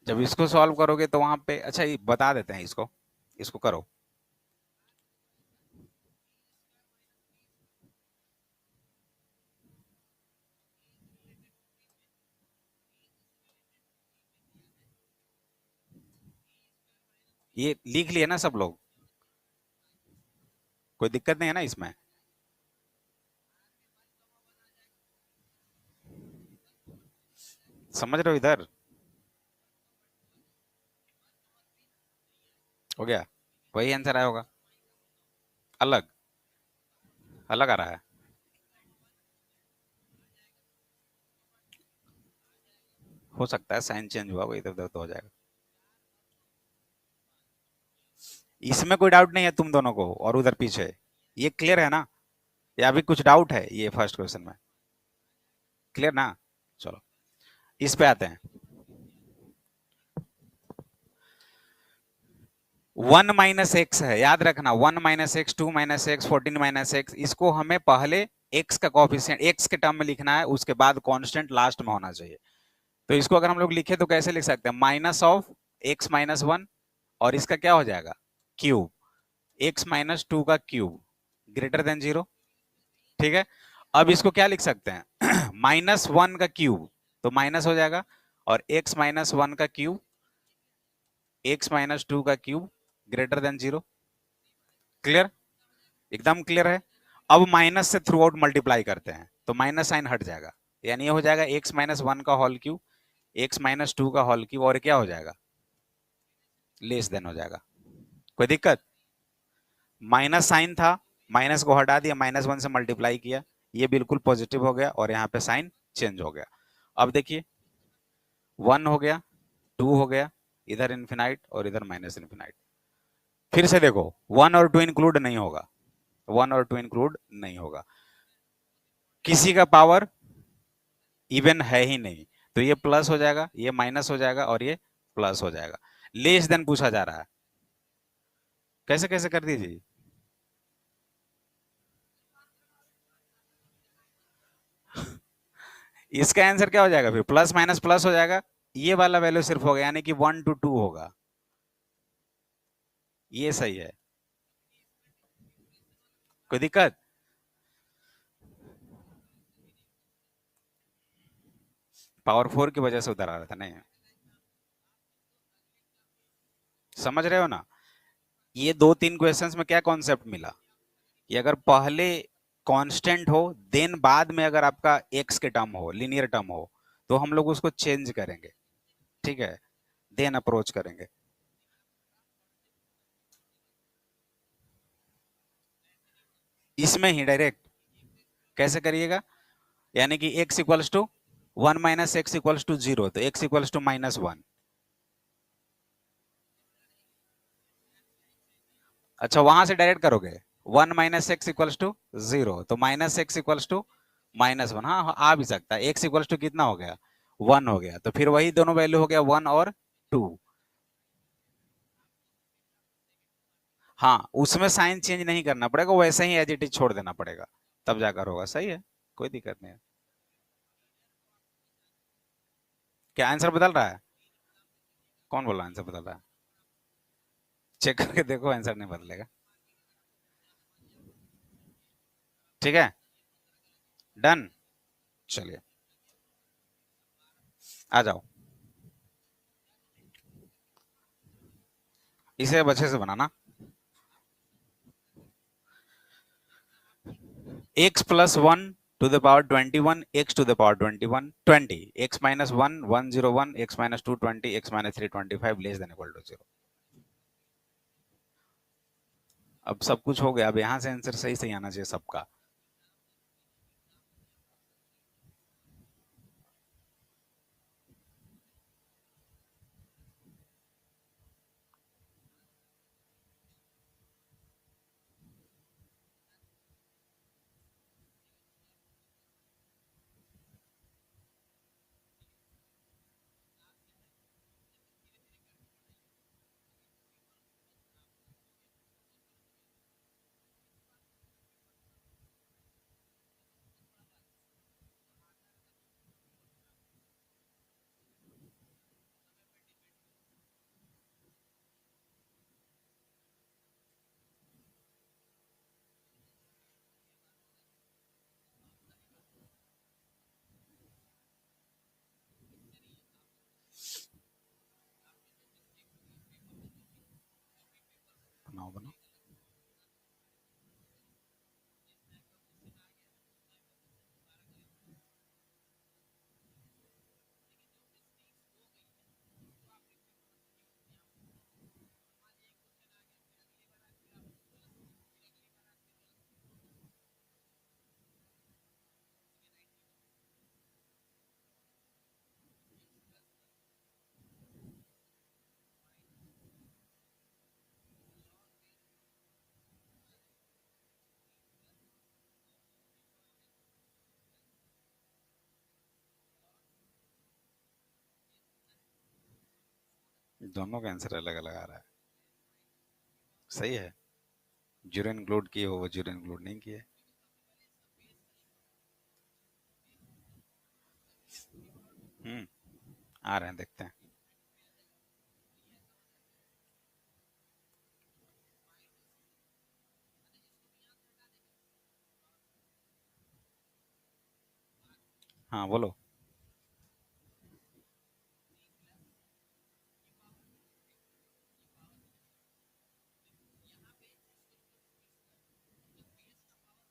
जब इसको सॉल्व करोगे तो वहां पे, अच्छा ये बता देते हैं, इसको इसको करो। ये लिख लिए ना सब लोग? कोई दिक्कत नहीं है ना इसमें? समझ रहे हो? इधर हो गया, वही आंसर आया होगा। अलग अलग आ रहा है। हो सकता है साइन चेंज हुआ, वो इधर उधर तो हो जाएगा। इसमें कोई डाउट नहीं है तुम दोनों को और उधर पीछे? ये क्लियर है ना? या अभी कुछ डाउट है ये फर्स्ट क्वेश्चन में? क्लियर ना? चलो इस पे आते हैं। 1 माइनस एक्स है, याद रखना। 1 minus x, 2 minus x, 14 minus x, इसको हमें पहले एक्स का कॉफिशिएंट एक्स के टर्म में लिखना है, उसके बाद कांस्टेंट लास्ट में होना चाहिए। तो इसको अगर हम लोग लिखे तो कैसे लिख सकते हैं? Minus of x minus one, और इसका क्या हो जाएगा? क्यूब। एक्स माइनस टू का क्यूब ग्रेटर देन 0। ठीक है, अब इसको क्या लिख सकते हैं? माइनस वन का क्यूब, तो माइनस हो जाएगा, और एक्स माइनस वन का क्यूब, एक्स माइनस टू का क्यूब ग्रेटर देन 0। क्लियर? एकदम क्लियर है। अब माइनस से थ्रू आउट मल्टीप्लाई करते हैं तो माइनस साइन हट जाएगा, यानी ये हो जाएगा एक्स माइनस वन का whole cube, x minus two का होल क्यूब, और क्या हो जाएगा? लेस देन हो जाएगा। कोई दिक्कत? माइनस साइन था, माइनस को हटा दिया, माइनस वन से मल्टीप्लाई किया, ये बिल्कुल पॉजिटिव हो गया, और यहाँ पे साइन चेंज हो गया। अब देखिए, 1 हो गया, 2 हो गया, इधर इन्फिनाइट और इधर माइनस इन्फिनाइट। फिर से देखो, 1 और 2 इंक्लूड नहीं होगा, 1 और 2 इंक्लूड नहीं होगा, किसी का पावर इवन है ही नहीं, तो ये प्लस हो जाएगा, ये माइनस हो जाएगा, और ये प्लस हो जाएगा। लेस देन पूछा जा रहा है, कैसे कैसे कर दीजिए। इसका आंसर क्या हो जाएगा फिर, प्लस माइनस प्लस हो जाएगा, ये वाला वैल्यू सिर्फ होगा, यानी कि 1 to 2 होगा, ये सही है। कोई दिक्कत? पावर 4 की वजह से उधर आ रहा था, नहीं समझ रहे हो ना? ये 2-3 क्वेश्चंस में क्या कॉन्सेप्ट मिला कि अगर पहले कांस्टेंट हो, देन बाद में अगर आपका एक्स के टर्म हो, लीनियर टर्म हो, तो हम लोग उसको चेंज करेंगे, ठीक है, देन अप्रोच करेंगे। इसमें ही डायरेक्ट कैसे करिएगा, यानी कि x इक्वल्स टू 1 - x = 0, तो x इक्वल्स टू -1। अच्छा, वहां से डायरेक्ट करोगे, 1 - x = 0, तो -x = -1। हाँ हाँ, आ भी सकता है, x इक्वल्स टू कितना हो गया, 1 हो गया, तो फिर वही दोनों वैल्यू हो गया 1 और 2। हाँ, उसमें साइन चेंज नहीं करना पड़ेगा, वैसे ही एज इट इज छोड़ देना पड़ेगा, तब जाकर होगा, सही है, कोई दिक्कत नहीं है। क्या आंसर बदल रहा है? कौन बोला आंसर बदल रहा है? चेक करके देखो, आंसर नहीं बदलेगा। ठीक है, डन। चलिए, आ जाओ, इसे अब अच्छे से बनाना। x+1 to the power 21, x to the power 21, 20, x-1 101, x-2 20, x-3 25, less than equal to 0। अब सब कुछ हो गया, अब यहां से आंसर सही सही आना चाहिए सबका। बनाओ बनाओ। दोनों का आंसर अलग अलग आ रहा है, सही है। जीरो इंक्लूड किए हो, वो जीरो इंक्लूड नहीं किए। हम्म, आ रहे हैं, देखते हैं। हाँ बोलो।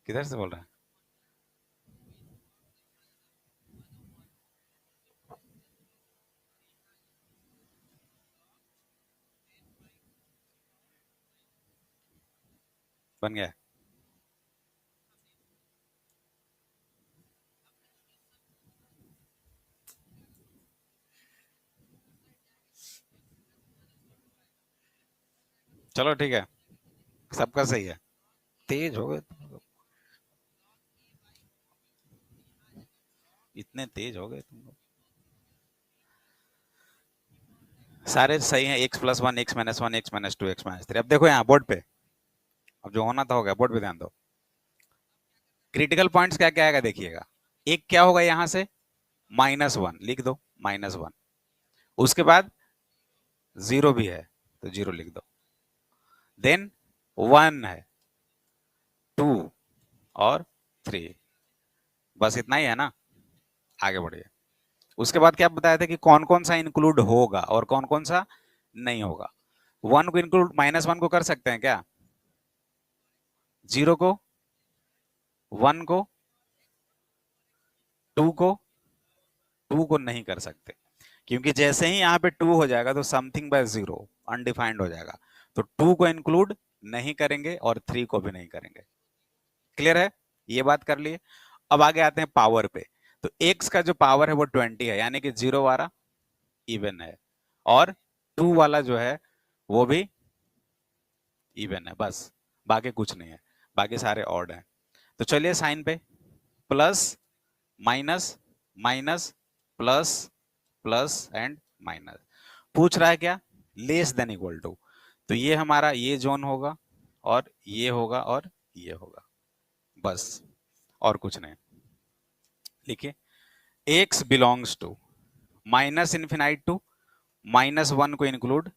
किधर से बोल रहे हैं? बन गया। चलो ठीक है, सबका सही है। तेज हो गए तुम लोग, इतने तेज हो गए तुम लोग। सारे सही हैं, x+1, x-1, x-2, x-3। अब देखो यहाँ बोर्ड पे, अब जो होना था हो गया, बोर्ड पे ध्यान दो। क्रिटिकल पॉइंट्स क्या क्या आएगा देखिएगा। एक क्या होगा यहाँ से, -1 लिख दो, -1। उसके बाद 0 भी है तो 0 लिख दो। देन 1 है, 2 और 3, बस इतना ही है ना। आगे बढ़िए। उसके बाद क्या बताया था कि कौन कौन सा इंक्लूड होगा और कौन कौन सा नहीं होगा। 1 को इंक्लूड, -1 को कर सकते हैं क्या, 0 को, 1 को, 2 को, 2 को नहीं कर सकते, क्योंकि जैसे ही यहाँ पे 2 हो जाएगा तो समथिंग बाय 0 अनडिफाइंड हो जाएगा। तो 2 को इंक्लूड नहीं करेंगे और 3 को भी नहीं करेंगे। क्लियर है, ये बात कर लिए। अब आगे आते हैं पावर पे। तो x का जो पावर है वो 20 है, यानी कि 0 वाला इवन है और 2 वाला जो है वो भी इवन है, बस बाकी कुछ नहीं है, बाकी सारे ऑड हैं। तो चलिए साइन पे, plus minus minus plus plus and minus. पूछ रहा है क्या, लेस देन इक्वल टू। तो ये हमारा ये जोन होगा और ये होगा और ये होगा, बस और कुछ नहीं। लिखिए, x belongs to minus infinite to -1 को इंक्लूड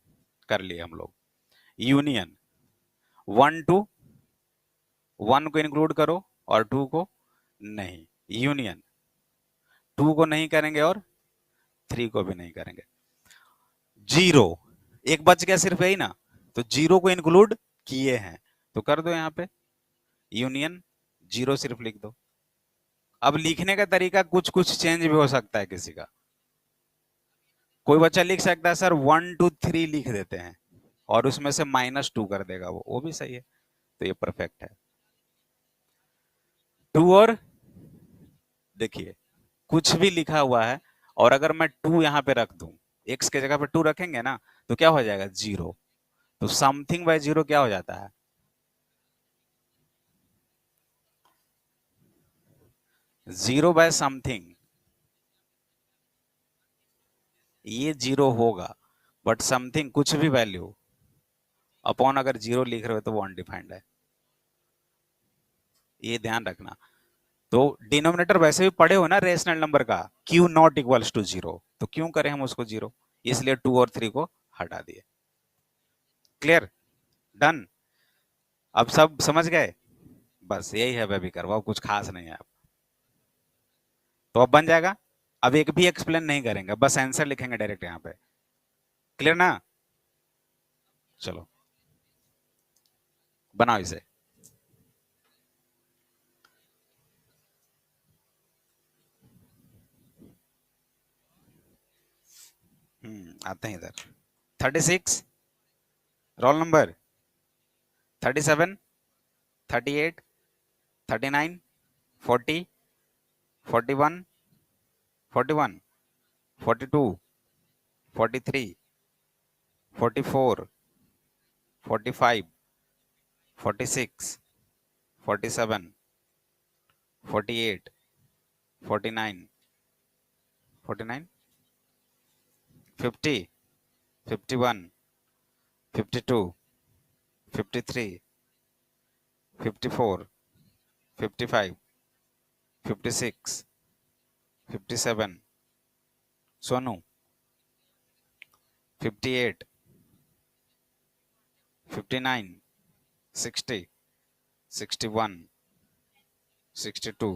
कर लिए हम लोग, यूनियन 1 टू 1 को इंक्लूड करो और 2 को नहीं, यूनियन 2 को नहीं करेंगे और 3 को भी नहीं करेंगे। 0 एक बच गया सिर्फ, यही ना, तो 0 को इंक्लूड किए हैं तो कर दो यहाँ पे यूनियन 0 सिर्फ लिख दो। अब लिखने का तरीका कुछ कुछ चेंज भी हो सकता है किसी का। कोई बच्चा लिख सकता है सर 1 2 3 लिख देते हैं और उसमें से -2 कर देगा, वो भी सही है, तो ये परफेक्ट है। 2 और देखिए कुछ भी लिखा हुआ है और अगर मैं 2 यहाँ पे रख दूं, x के जगह पे 2 रखेंगे ना तो क्या हो जाएगा, 0। तो समथिंग बाय 0 क्या हो जाता है, 0 बाय समथिंग, ये 0 होगा, बट समथिंग कुछ भी वैल्यू अपॉन अगर 0 लिख रहे हो तो वो अनडिफाइंड है, ये ध्यान रखना। तो डिनोमिनेटर वैसे भी पढ़े हो ना रेशनल नंबर का, q नॉट इक्वल्स टू 0, तो क्यों करें हम उसको 0, इसलिए 2 और 3 को हटा दिए। क्लियर, डन, अब सब समझ गए, बस यही है बेबी करवा, कुछ खास नहीं है। तो अब बन जाएगा, अब एक भी एक्सप्लेन नहीं करेंगे, बस आंसर लिखेंगे डायरेक्ट यहाँ पे। क्लियर ना, चलो बनाओ इसे। आते हैं इधर। 36 रोल नंबर, 37 38 39 40 41 41 42 43 44 45 46 47 48 49 49 50 51 52 53 54 55 56 57 सोनू 58 59 60 61 62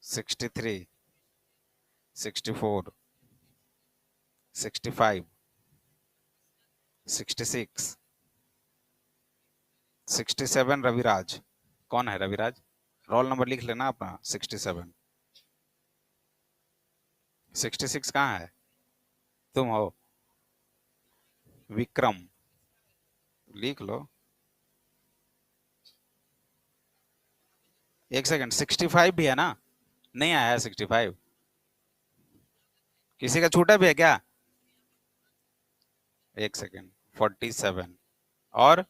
63 64 65 66 67 रविराज, कौन है रविराज, रोल नंबर लिख लेना अपना 67। 66 कहाँ है, तुम हो, विक्रम, लिख लो। एक सेकंड, 65 भी है ना, नहीं आया है 65, किसी का छूटा भी है क्या, एक सेकंड, 47 और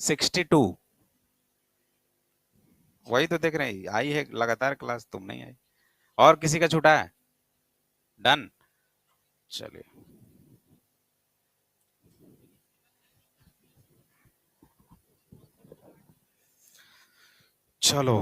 62, वही तो देख रहे हैं, आई है लगातार क्लास, तुम नहीं आई, और किसी का छूटा है, डन, चलिए। चलो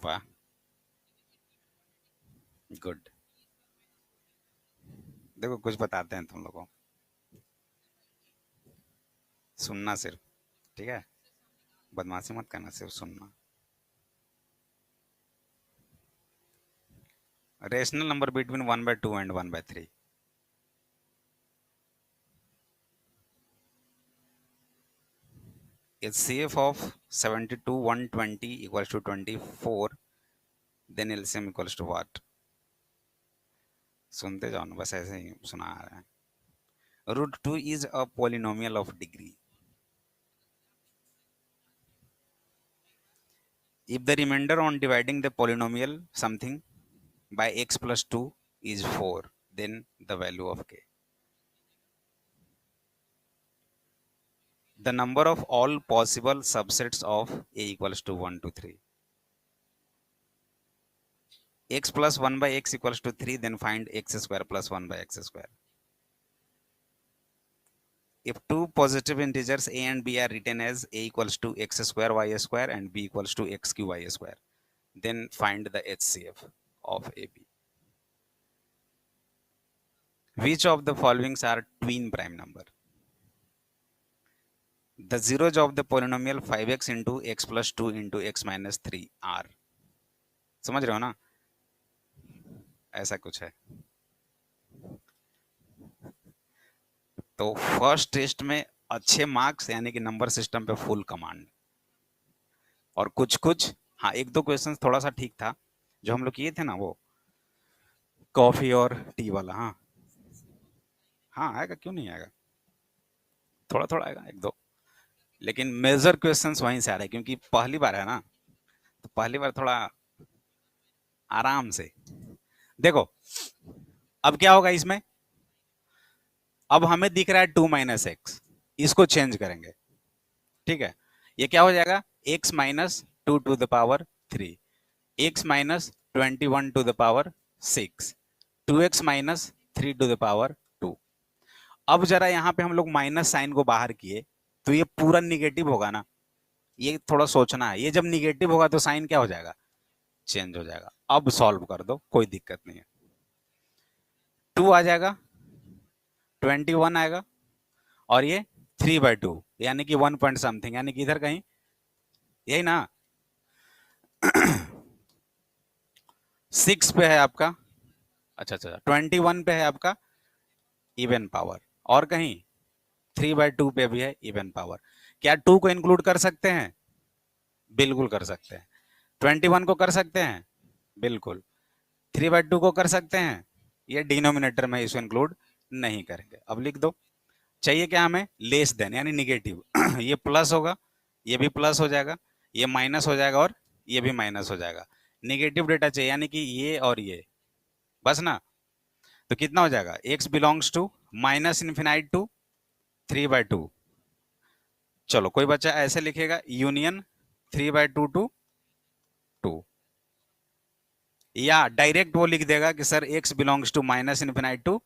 वाह, गुड। देखो कुछ बताते हैं तुम लोगों को, सुनना सिर्फ, ठीक है, बदमाशी मत करना, सिर्फ सुनना। Rational number between 1/2 and 1/3। HCF of 72 120 equals to 24, then LCM equals to what? सुनते जाओ ना, बस ऐसे ही सुना आ रहा है। √2 is a polynomial of degree if the remainder on dividing the polynomial something by x plus 2 is 4, then the value of k. The number of all possible subsets of a equals to 1 to 3. X plus 1 by x equals to 3, then find x square plus 1 by x square. If two positive integers a and b are written as a equals to x square y square and b equals to x cube y square, then find the HCF of AB. Which of the following are twin prime number? The zeros of the polynomial 5x into x plus 2 into x minus 3 are, समझ रहे हो ना, ऐसा कुछ है। तो first test में अच्छे मार्क्स यानी कि नंबर सिस्टम पे फुल कमांड, और कुछ कुछ, हाँ एक दो क्वेश्चन थोड़ा सा ठीक था जो हम लोग किए थे ना, वो कॉफी और टी वाला। हाँ हाँ आएगा, क्यों नहीं आएगा, थोड़ा थोड़ा आएगा एक दो, लेकिन मेजर क्वेश्चंस वहीं से आ रहे हैं क्योंकि पहली बार है ना, तो पहली बार थोड़ा आराम से देखो। अब क्या होगा इसमें, अब हमें दिख रहा है 2 माइनस एक्स, इसको चेंज करेंगे, ठीक है, ये क्या हो जाएगा, x minus 2 to the power 3, x minus 21 to the power 6, 2x minus 3 to the power 2। अब जरा यहाँ पे हम लोग माइनस साइन को बाहर किए तो ये पूरा निगेटिव होगा ना, ये थोड़ा सोचना है, ये जब निगेटिव होगा तो साइन क्या हो जाएगा, चेंज हो जाएगा। अब सॉल्व कर दो, कोई दिक्कत नहीं है। 2 आ जाएगा, 21 आएगा, और ये 3/2 यानी कि 1 पॉइंट समथिंग, यानी कि इधर कहीं, यही ना 6 पे है आपका, अच्छा 21 पे है आपका इवन पावर, और कहीं 3/2 पे भी है इवन पावर। क्या 2 को इंक्लूड कर सकते हैं, बिल्कुल कर सकते हैं। 21 को कर सकते हैं, बिल्कुल। 3/2 को कर सकते हैं, ये डिनोमिनेटर में इसको इंक्लूड नहीं करेंगे। अब लिख दो, चाहिए क्या हमें, लेस देन यानी निगेटिव ये प्लस होगा, ये भी प्लस हो जाएगा, ये माइनस हो जाएगा, और ये भी माइनस हो जाएगा। निगेटिव डेटा चाहिए यानी कि ये और ये, बस ना। तो कितना हो जाएगा, x belongs to minus infinite to 3/2। चलो कोई बच्चा ऐसे लिखेगा, यूनियन 3/2 टू 2, या डायरेक्ट वो लिख देगा कि sir x belongs to minus infinite to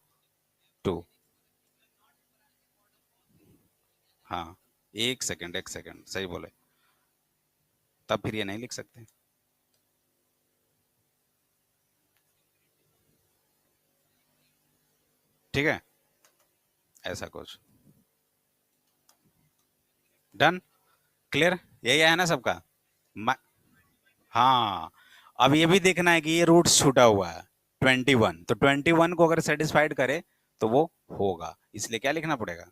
2। हाँ एक सेकंड सही बोले, तब फिर ये नहीं लिख सकते, ठीक है, ऐसा कुछ। डन, क्लियर, यही आया ना सबका। हाँ, अब ये भी देखना है कि ये रूट्स छूटा हुआ है 21, तो 21 को अगर सेटिस्फाइड करे तो वो होगा, इसलिए क्या लिखना पड़ेगा,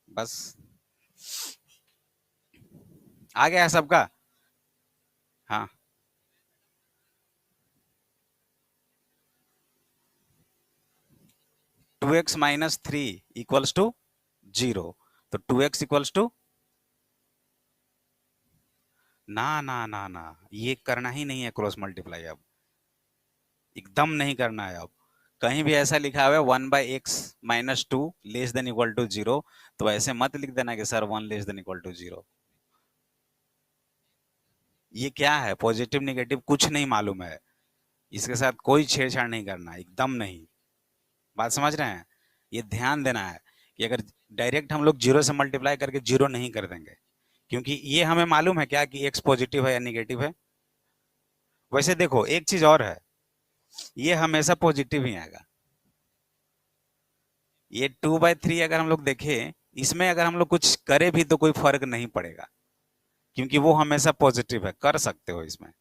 बस। आ गया है सबका, हाँ 2x माइनस 3 इक्वल्स टू 0, तो 2x इक्वल्स टू, ना ये करना ही नहीं है क्रॉस मल्टीप्लाई, अब एकदम नहीं करना है। अब कहीं भी ऐसा लिखा हुआ है 1/x-2 less than equal to 0, तो ऐसे मत लिख देना कि sir 1 less than equal to 0। ये क्या है, पॉजिटिव निगेटिव कुछ नहीं मालूम है, इसके साथ कोई छेड़छाड़ नहीं करना, एकदम नहीं। बात समझ रहे हैं, ये ध्यान देना है कि अगर डायरेक्ट हम लोग 0 से मल्टीप्लाई करके 0 नहीं कर देंगे, क्योंकि ये हमें मालूम है क्या कि एक्स पॉजिटिव है या निगेटिव है। वैसे देखो एक चीज और है, ये हमेशा पॉजिटिव ही आएगा। ये 2/3 अगर हम लोग देखें, इसमें अगर हम लोग कुछ करें भी तो कोई फर्क नहीं पड़ेगा, क्योंकि वो हमेशा पॉजिटिव है, कर सकते हो इसमें,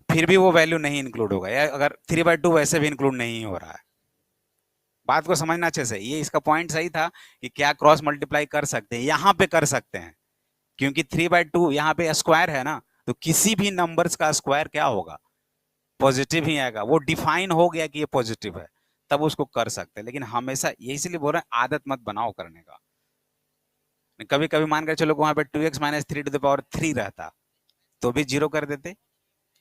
फिर भी वो वैल्यू नहीं इंक्लूड होगा। या अगर 3/2 वैसे भी इंक्लूड नहीं हो रहा है। बात को समझना अच्छे से, ये इसका पॉइंट सही था कि क्या क्रॉस मल्टीप्लाई कर सकते हैं, यहां पे कर सकते हैं, क्योंकि 3/2 यहाँ पे स्क्वायर है ना, तो किसी भी नंबर्स का स्क्वायर क्या होगा, पॉजिटिव ही आएगा। वो डिफाइन हो गया कि ये पॉजिटिव है, तब उसको कर सकते हैं। लेकिन हमेशा ये इसलिए बोल रहे हैं आदत मत बनाओ करने का। कभी कभी मान कर चलो वहां पे 2x - 3 रहता तो भी जीरो कर देते,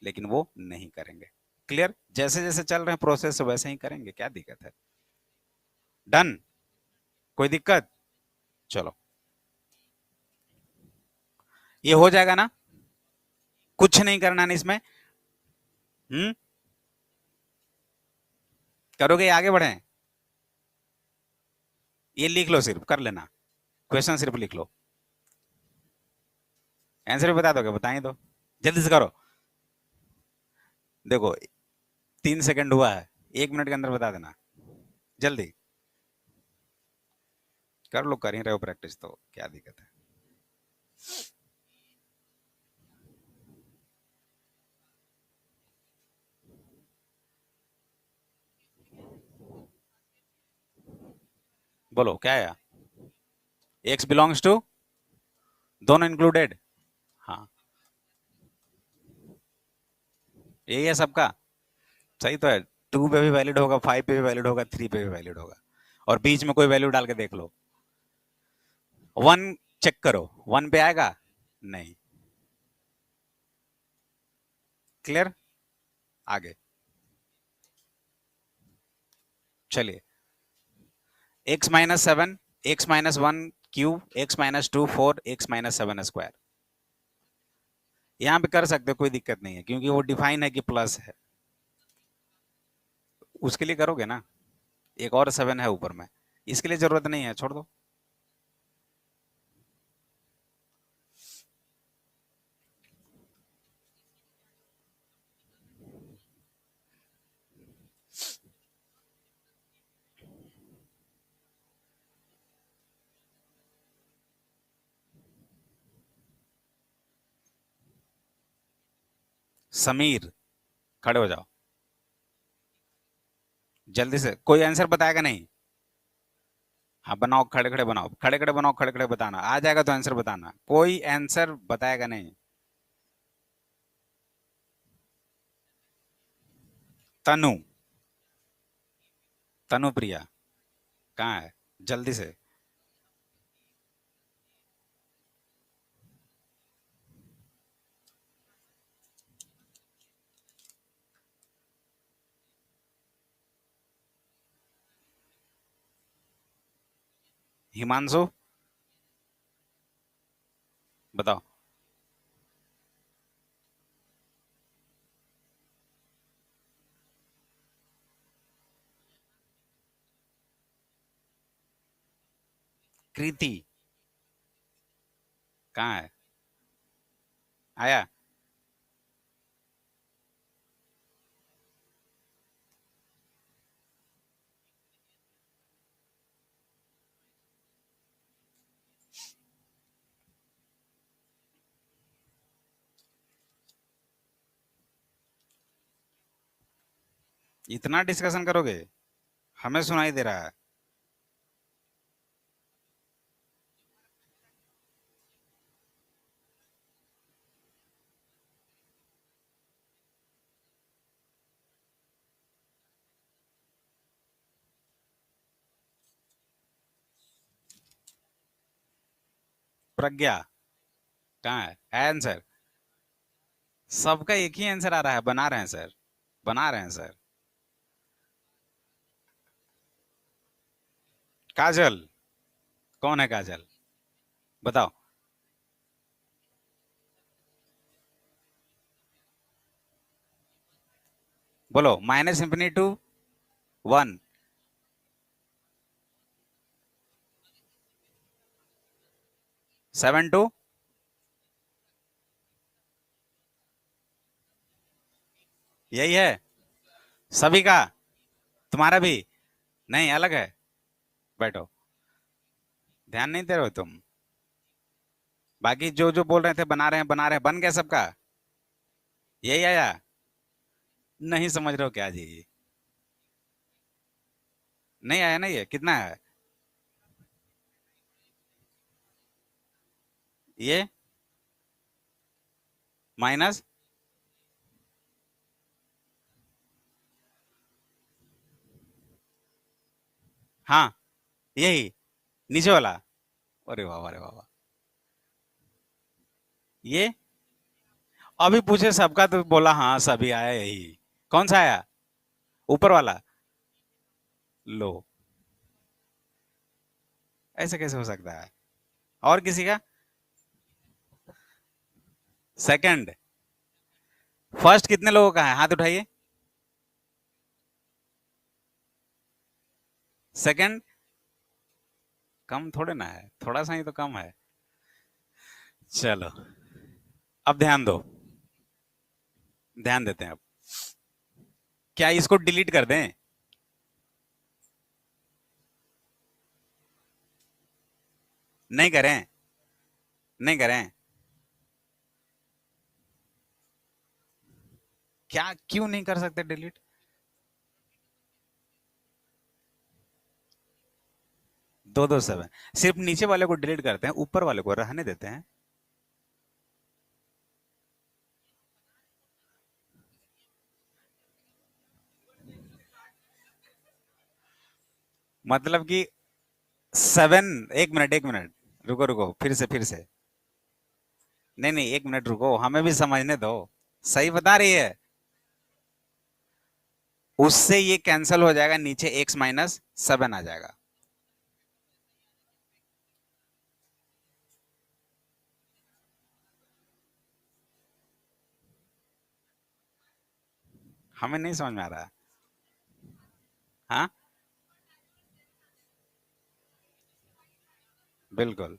लेकिन वो नहीं करेंगे। क्लियर? जैसे जैसे चल रहे हैं प्रोसेस वैसे ही करेंगे, क्या दिक्कत है। डन? कोई दिक्कत? चलो ये हो जाएगा ना, कुछ नहीं करना है इसमें। करोगे आगे बढ़े, ये लिख लो, सिर्फ कर लेना, क्वेश्चन सिर्फ लिख लो, आंसर भी बता दोगे, बताएं तो जल्दी से करो। देखो 3 सेकंड हुआ है, 1 मिनट के अंदर बता देना, जल्दी कर लो, कर ही रहे हो प्रैक्टिस तो क्या दिक्कत है। बोलो क्या है, एक्स बिलोंग्स टू, दोनों इंक्लूडेड, हाँ यही है सबका, सही तो है। 2 पे भी वैलिड होगा, 5 पे भी वैलिड होगा, 3 पे भी वैलिड होगा, और बीच में कोई वैल्यू डाल के देख लो। 1 चेक करो, 1 पे आएगा नहीं। क्लियर? आगे चलिए, x - 7, x - 1 cube, x - 2 4, x - 7 square, यहां पे कर सकते हो, कोई दिक्कत नहीं है, क्योंकि वो डिफाइन है कि प्लस है। उसके लिए करोगे ना, एक और 7 है ऊपर में, इसके लिए जरूरत नहीं है, छोड़ दो। समीर खड़े हो जाओ, जल्दी से, कोई आंसर बताएगा नहीं। हाँ बनाओ, खड़े खड़े बनाओ, खड़े खड़े बनाओ, खड़े खड़े बताना आ जाएगा तो आंसर बताना, कोई आंसर बताएगा नहीं। तनु, तनु प्रिया कहाँ है, जल्दी से। हिमांशु बताओ। कृति कहाँ है, आया? इतना डिस्कशन करोगे, हमें सुनाई दे रहा है। प्रज्ञा कहाँ है आंसर? सबका एक ही आंसर आ रहा है, बना रहे हैं सर, बना रहे हैं सर। काजल, कौन है काजल, बताओ। बोलो, -∞ to 1, 7 2 यही है सभी का, तुम्हारा भी नहीं अलग है। बैठो, ध्यान नहीं दे रहे हो तुम। बाकी जो जो बोल रहे थे बना रहे हैं बना रहे हैं, बन गया सबका? यही आया? नहीं समझ रहे हो क्या जी? नहीं आया ना? ये कितना है? ये माइनस, हाँ यही नीचे वाला। अरे वाह अरे वाह वाह। ये अभी पूछे सबका तो बोला हाँ सभी आया यही। कौन सा आया? ऊपर वाला? लो, ऐसे कैसे हो सकता है? और किसी का? सेकंड? फर्स्ट कितने लोगों का है? हाथ उठाइए। सेकंड? कम थोड़े ना है, थोड़ा सा ही तो कम है। चलो, अब ध्यान दो, ध्यान देते हैं अब। क्या इसको डिलीट कर दें? नहीं करें? नहीं करें? क्या क्यों नहीं कर सकते डिलीट? दो दो सेवन? सिर्फ नीचे वाले को डिलीट करते हैं, ऊपर वाले को रहने देते हैं। मतलब कि सेवन, एक मिनट, रुको रुको, फिर से। नहीं नहीं, एक मिनट रुको, हमें भी समझने दो। सही बता रही है। उससे ये कैंसिल हो जाएगा, नीचे x-7 आ जाएगा। हमें नहीं समझ में आ रहा। हाँ, बिल्कुल।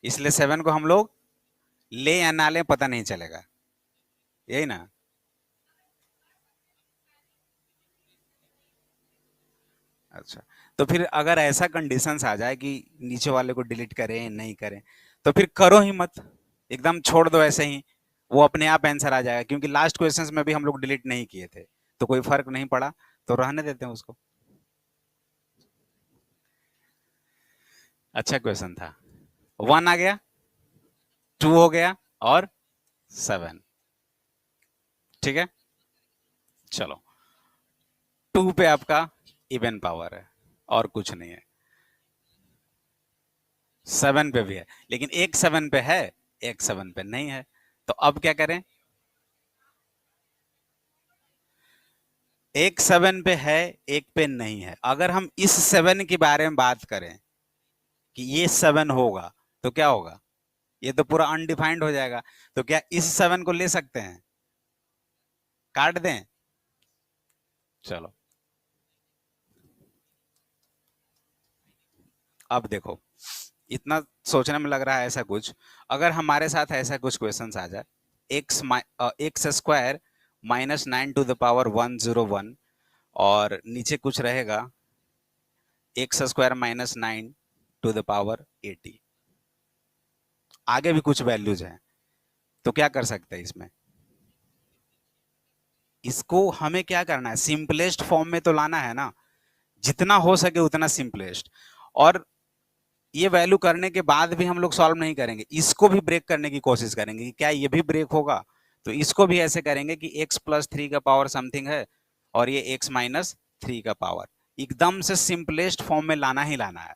इसलिए 7 को हम लोग ले या ना ले पता नहीं चलेगा, यही ना? अच्छा, तो फिर अगर ऐसा कंडीशंस आ जाए कि नीचे वाले को डिलीट करें नहीं करें, तो फिर करो ही मत, एकदम छोड़ दो ऐसे ही। वो अपने आप आंसर आ जाएगा, क्योंकि लास्ट क्वेश्चंस में भी हम लोग डिलीट नहीं किए थे, तो कोई फर्क नहीं पड़ा। तो रहने देते हैं उसको। अच्छा क्वेश्चन था। 1 आ गया, 2 हो गया, और 7। ठीक है, चलो। 2 पे आपका इवन पावर है, और कुछ नहीं है। 7 पे भी है, लेकिन एक 7 पे है, एक 7 पे नहीं है। तो अब क्या करें? एक 7 पे है, एक पे नहीं है। अगर हम इस 7 के बारे में बात करें कि ये 7 होगा, तो क्या होगा? ये तो पूरा अनडिफाइंड हो जाएगा। तो क्या इस 7 को ले सकते हैं? काट दें? चलो, अब देखो, इतना सोचने में लग रहा है ऐसा कुछ। अगर हमारे साथ ऐसा कुछ क्वेश्चन आ जाए, x² -9 to the power 101, और नीचे कुछ रहेगा x² -9 to the power 80, आगे भी कुछ वैल्यूज हैं, तो क्या कर सकते हैं इसमें? इसको हमें क्या करना है? सिंपलेस्ट फॉर्म में तो लाना है ना, जितना हो सके उतना सिंपलेस्ट। और ये वैल्यू करने के बाद भी हम लोग सॉल्व नहीं करेंगे, इसको भी ब्रेक करने की कोशिश करेंगे कि क्या ये भी ब्रेक होगा। तो इसको भी ऐसे करेंगे कि x+3 का पावर समथिंग है, और ये x-3 का पावर, एकदम से सिंपलेस्ट फॉर्म में लाना ही लाना है।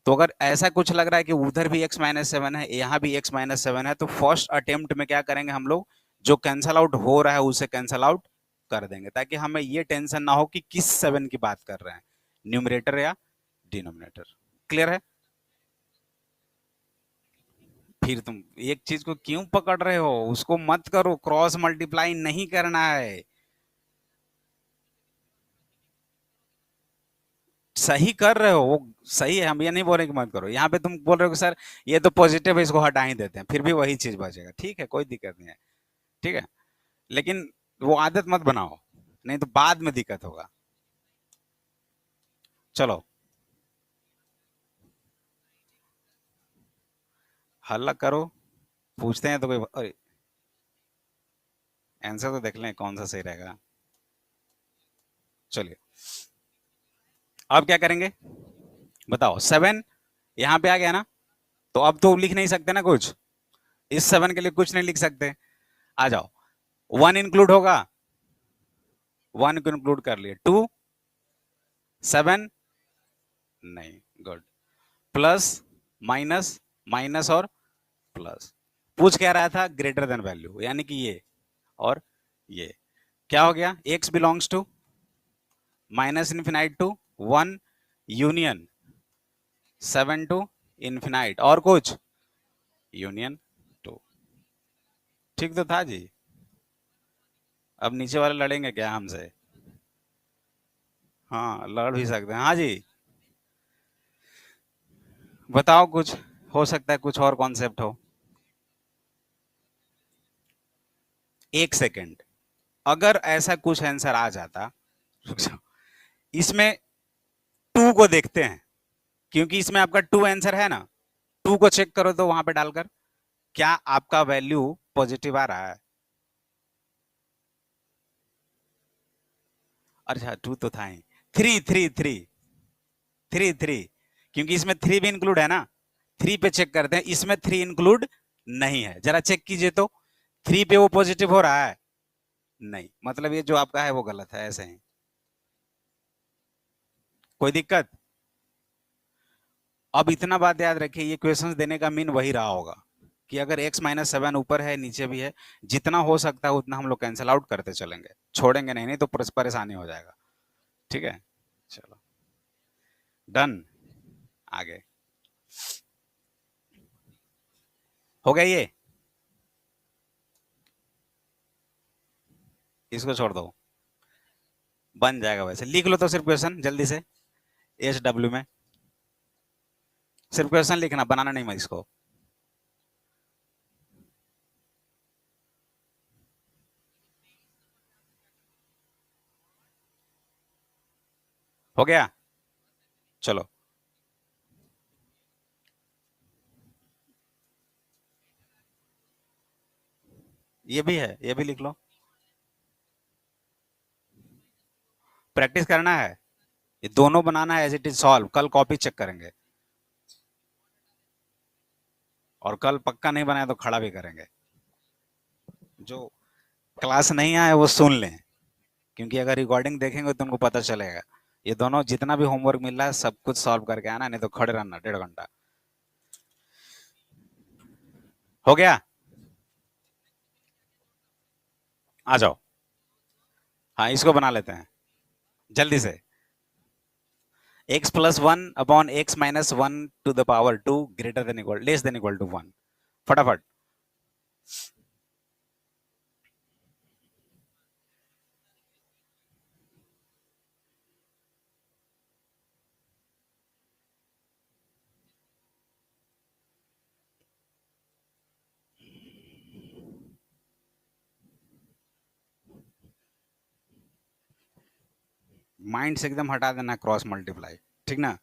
तो अगर ऐसा कुछ लग रहा है कि उधर भी x-7 है, यहाँ भी x-7 है, तो फर्स्ट अटेम्प्ट में क्या करेंगे हम लोग? जो कैंसल आउट हो रहा है उसे कैंसल आउट कर देंगे, ताकि हमें ये टेंशन ना हो कि किस 7 की बात कर रहे हैं, न्यूमरेटर या डिनोमिनेटर। क्लियर है? फिर तुम एक चीज को क्यों पकड़ रहे हो? उसको मत करो, क्रॉस मल्टीप्लाई नहीं करना है। सही कर रहे हो, वो सही है, हम ये नहीं बोल रहे कि मत करो। यहाँ पे तुम बोल रहे हो कि सर ये तो पॉजिटिव है, इसको हटा ही देते हैं, फिर भी वही चीज बचेगा। ठीक है, कोई दिक्कत नहीं है। ठीक है, लेकिन वो आदत मत बनाओ, नहीं तो बाद में दिक्कत होगा। चलो हल्ला करो, पूछते हैं तो कोई आंसर तो देख लें कौन सा सही रहेगा। चलिए, अब क्या करेंगे बताओ। 7 यहाँ पे आ गया ना, तो अब तो लिख नहीं सकते ना कुछ, इस 7 के लिए कुछ नहीं लिख सकते। आ जाओ, 1 इंक्लूड होगा, 1 को इंक्लूड कर लिए। 2, 7 नहीं, गुड। प्लस, माइनस, माइनस और प्लस। पूछ क्या रहा था, ग्रेटर देन वैल्यू, यानी कि ये और ये क्या हो गया, x belongs to minus infinite to 1 union 7 to infinite और कुछ यूनियन 2। ठीक तो था जी। अब नीचे वाले लड़ेंगे क्या हमसे? हाँ, लड़ भी सकते हैं। हाँ जी, बताओ कुछ, हो सकता है कुछ और कॉन्सेप्ट हो। एक सेकंड, अगर ऐसा कुछ आंसर आ जाता, रुक जाओ, इसमें 2 को देखते हैं, क्योंकि इसमें आपका 2 आंसर है ना। 2 को चेक करो तो वहां पे डालकर, क्या आपका वैल्यू पॉजिटिव आ रहा है? अच्छा, 2 तो था ही। 3, 3, 3, 3, 3, क्योंकि इसमें 3 भी इंक्लूड है ना। 3 पे चेक करते हैं, इसमें 3 इंक्लूड नहीं है, जरा चेक कीजिए तो। 3 पे वो पॉजिटिव हो रहा है? नहीं, मतलब ये जो आपका है वो गलत है, ऐसे ही। कोई दिक्कत? अब इतना बात याद रखिए, ये क्वेश्चंस देने का मीन वही रहा होगा कि अगर x-7 ऊपर है नीचे भी है, जितना हो सकता है उतना हम लोग कैंसिल आउट करते चलेंगे, छोड़ेंगे नहीं, नहीं तो परेशानी हो जाएगा। ठीक है, चलो डन। आगे हो गया ये, इसको छोड़ दो, बन जाएगा। वैसे लिख लो तो सिर्फ क्वेश्चन जल्दी से, HW में सिर्फ क्वेश्चन लिखना, बनाना नहीं मैं इसको। हो गया, चलो ये भी है, ये भी लिख लो। प्रैक्टिस करना है, ये दोनों बनाना है एज इट इज सॉल्व, कल कॉपी चेक करेंगे। और कल पक्का नहीं बनाया तो खड़ा भी करेंगे। जो क्लास नहीं आए वो सुन लें, क्योंकि अगर रिकॉर्डिंग देखेंगे तो उनको पता चलेगा। ये दोनों जितना भी होमवर्क मिल रहा है सब कुछ सॉल्व करके आना, नहीं तो खड़े रहना 1.5 घंटा। हो गया, आ जाओ। हाँ, इसको बना लेते हैं जल्दी से। x+1/x-1 to the power 2 greater than equal less than equal to 1। फटाफट। माइंड से एकदम हटा देना क्रॉस मल्टीप्लाई, ठीक ना।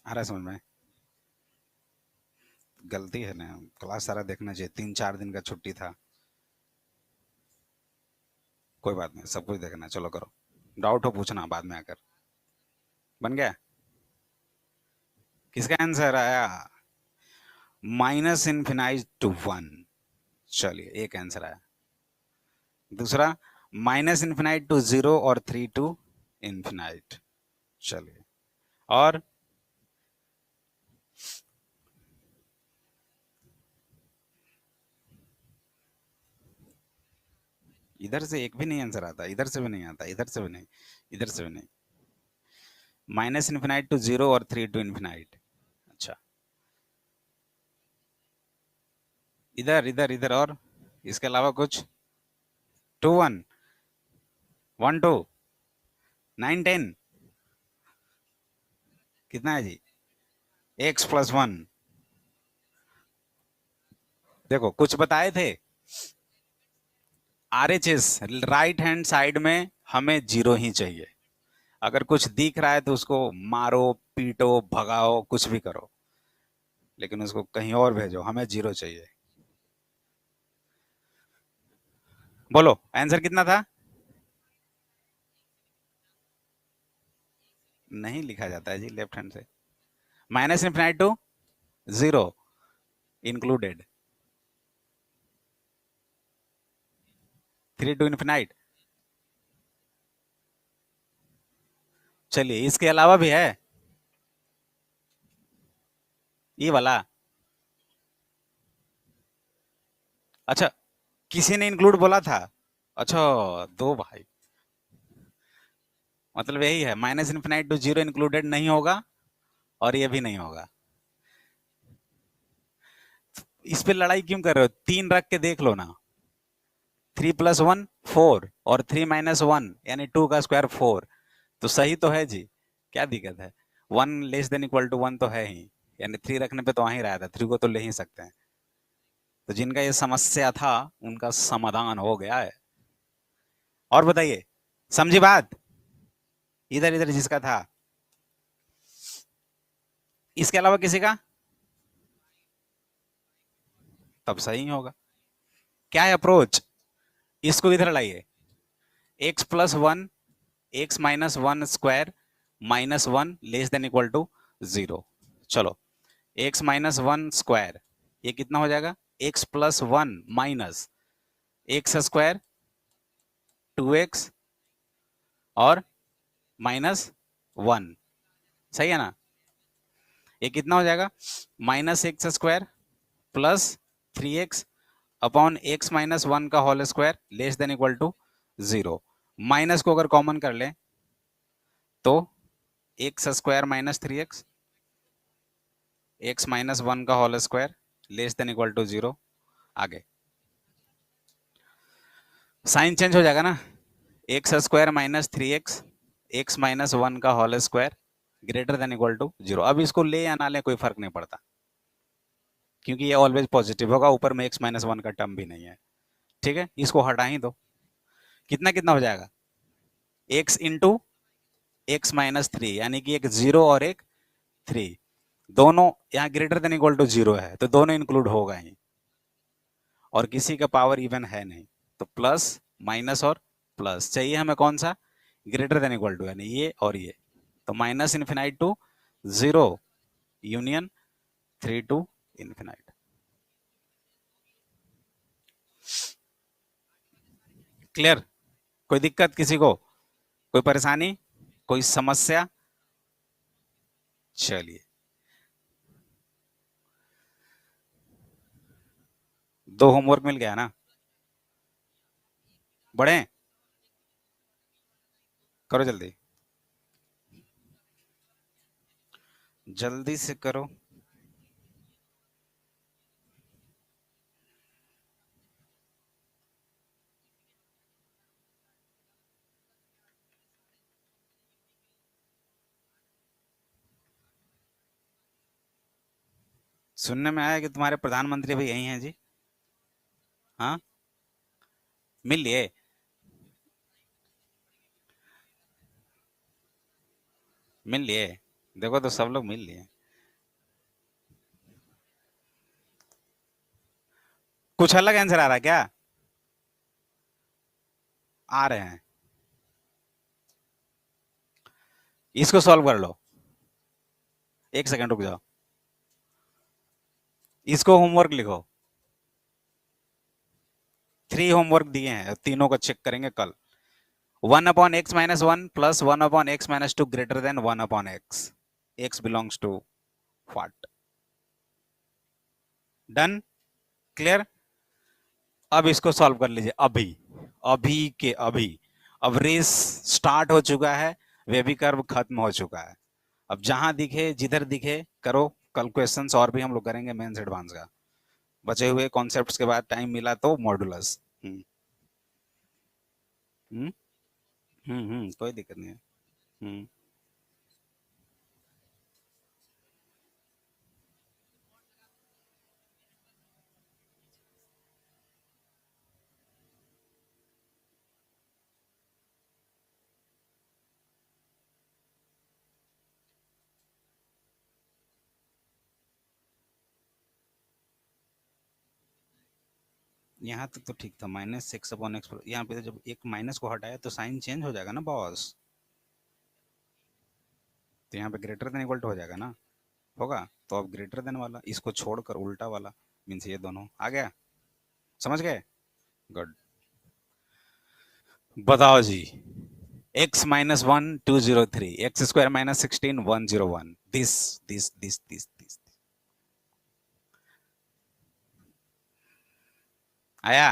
आ रहा है समझ में? गलती है ना, क्लास सारा देखना चाहिए, 3-4 दिन का छुट्टी था। कोई बात नहीं, सब कुछ देखना है, चलो करो। डाउट हो पूछना बाद में आकर। बन गया? किसका आंसर आया? -∞ to 1। चलिए, एक आंसर आया। दूसरा, -∞ to 0 और 3 to इन्फिनाइट। चलिए, और इधर से एक भी नहीं आंसर आता, इधर से भी नहीं आता, इधर से भी नहीं, इधर से भी नहीं। माइनस इन्फिनाइट टू 0 और 3 टू इन्फिनाइट। अच्छा, इधर इधर इधर और इसके अलावा कुछ? 2 1 1 2 9 10 कितना है जी? x plus 1। देखो कुछ बताए थे, RHS राइट हैंड साइड में हमें 0 ही चाहिए। अगर कुछ दिख रहा है तो उसको मारो, पीटो, भगाओ, कुछ भी करो, लेकिन उसको कहीं और भेजो, हमें 0 चाहिए। बोलो आंसर कितना था? नहीं लिखा जाता है जी लेफ्ट हैंड से। Minus infinite to 0 included, 3 to infinite. चलिए इसके अलावा भी है ये वाला। अच्छा, किसी ने इंक्लूड बोला था? अच्छा, दो भाई, मतलब यही है, माइनस इन्फिनाइट टू 0 इंक्लूडेड नहीं होगा और ये भी नहीं होगा। इस पे लड़ाई क्यों कर रहे हो? 3 रख के देख लो ना। 3 प्लस 1 4 और 3 माइनस 1 यानी 2 का स्क्वायर 4, तो सही तो है जी। क्या दिक्कत है? 1 लेस देन इक्वल टू 1 तो है ही, यानी 3 रखने पे तो आ ही रहा था, 3 को तो ले ही सकते हैं। तो जिनका ये समस्या था उनका समाधान हो गया है। और बताइए, समझी बात? इधर इधर जिसका था, इसके अलावा किसी का? तब सही होगा। क्या है अप्रोच? इसको इधर लाइए, x plus 1 x minus 1 square minus 1 less than equal to 0। चलो, एक्स माइनस 1 स्क्वायर ये कितना हो जाएगा? X plus 1 minus x square 2x और माइनस 1, सही है ना? ये कितना हो जाएगा? Minus x square plus 3x upon x minus 1 का whole square less than equal to 0। Minus को अगर कॉमन कर ले तो x square minus 3x, x minus 1 का whole square less than equal to 0। आगे साइन चेंज हो जाएगा ना, x square minus 3x x minus 1 का whole square greater than equal to 0। अब इसको ले या ना ले कोई फर्क नहीं पड़ता, क्योंकि ये ऑलवेज पॉजिटिव होगा, ऊपर में एक्स माइनस 1 का टर्म भी नहीं है। ठीक है, इसको हटा ही दो। कितना कितना हो जाएगा? एक्स इंटू एक्स माइनस 3, यानी कि एक 0 और एक 3, दोनों यहाँ ग्रेटर देन इक्वल टू 0 है तो दोनों इंक्लूड होगा ही, और किसी का पावर इवन है नहीं, तो प्लस माइनस और प्लस चाहिए हमें। कौन सा? ग्रेटर देन इक्वल टू, यानी ये और ये। तो minus infinite to 0 union 3 to infinite. Clear? कोई दिक्कत किसी को? कोई परेशानी, कोई समस्या? चलिए, दो होमवर्क मिल गया ना? बढ़े, करो जल्दी, जल्दी से करो। सुनने में आया कि तुम्हारे प्रधानमंत्री भी यही हैं जी। हाँ, मिल लिए? मिल लिए? देखो तो सब लोग मिल लिए। कुछ अलग आंसर आ रहा है क्या? आ रहे हैं, इसको सॉल्व कर लो। एक सेकंड रुक जाओ, इसको होमवर्क लिखो। 3 होमवर्क दिए हैं, तीनों को चेक करेंगे कल। 1 upon x minus 1 plus 1 upon x minus 2 greater than 1 upon x, x belongs to what? Done? Clear? अब इसको सॉल्व कर लीजिए अभी, अभी के अभी। अब रेस स्टार्ट हो चुका है, वेबी कर्व खत्म हो चुका है। अब जहां दिखे जिधर दिखे करो। कल क्वेश्चंस और भी हम लोग करेंगे मेंस एडवांस का। बचे हुए कॉन्सेप्ट्स के बाद टाइम मिला तो मॉडुलस। हम्म कोई दिक्कत नहीं है। हम्म यहाँ तक तो ठीक था, -6/x। यहाँ पे तो जब एक माइनस को हटाया तो साइन चेंज हो जाएगा ना बॉस। तो यहाँ पे ग्रेटर देन इक्वल टू हो जाएगा ना। होगा। तो अब ग्रेटर देन वाला इसको छोड़कर उल्टा वाला मीन्स ये दोनों आ गया। समझ गए। गुड। बताओ जी। x-1 203 x² - 16 101 दिस आया।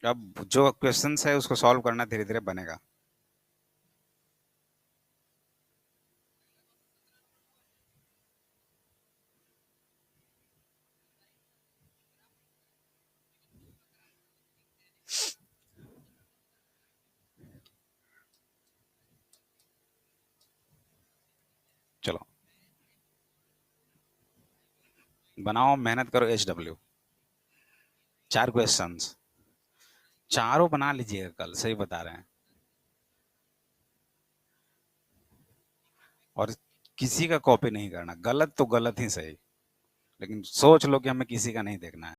अब जो क्वेश्चंस है उसको सॉल्व करना धीरे धीरे बनेगा। चलो बनाओ, मेहनत करो। HW 4 क्वेश्चंस, चारों बना लीजिएगा कल, सही बता रहे हैं। और किसी का कॉपी नहीं करना, गलत तो गलत ही सही, लेकिन सोच लो कि हमें किसी का नहीं देखना है।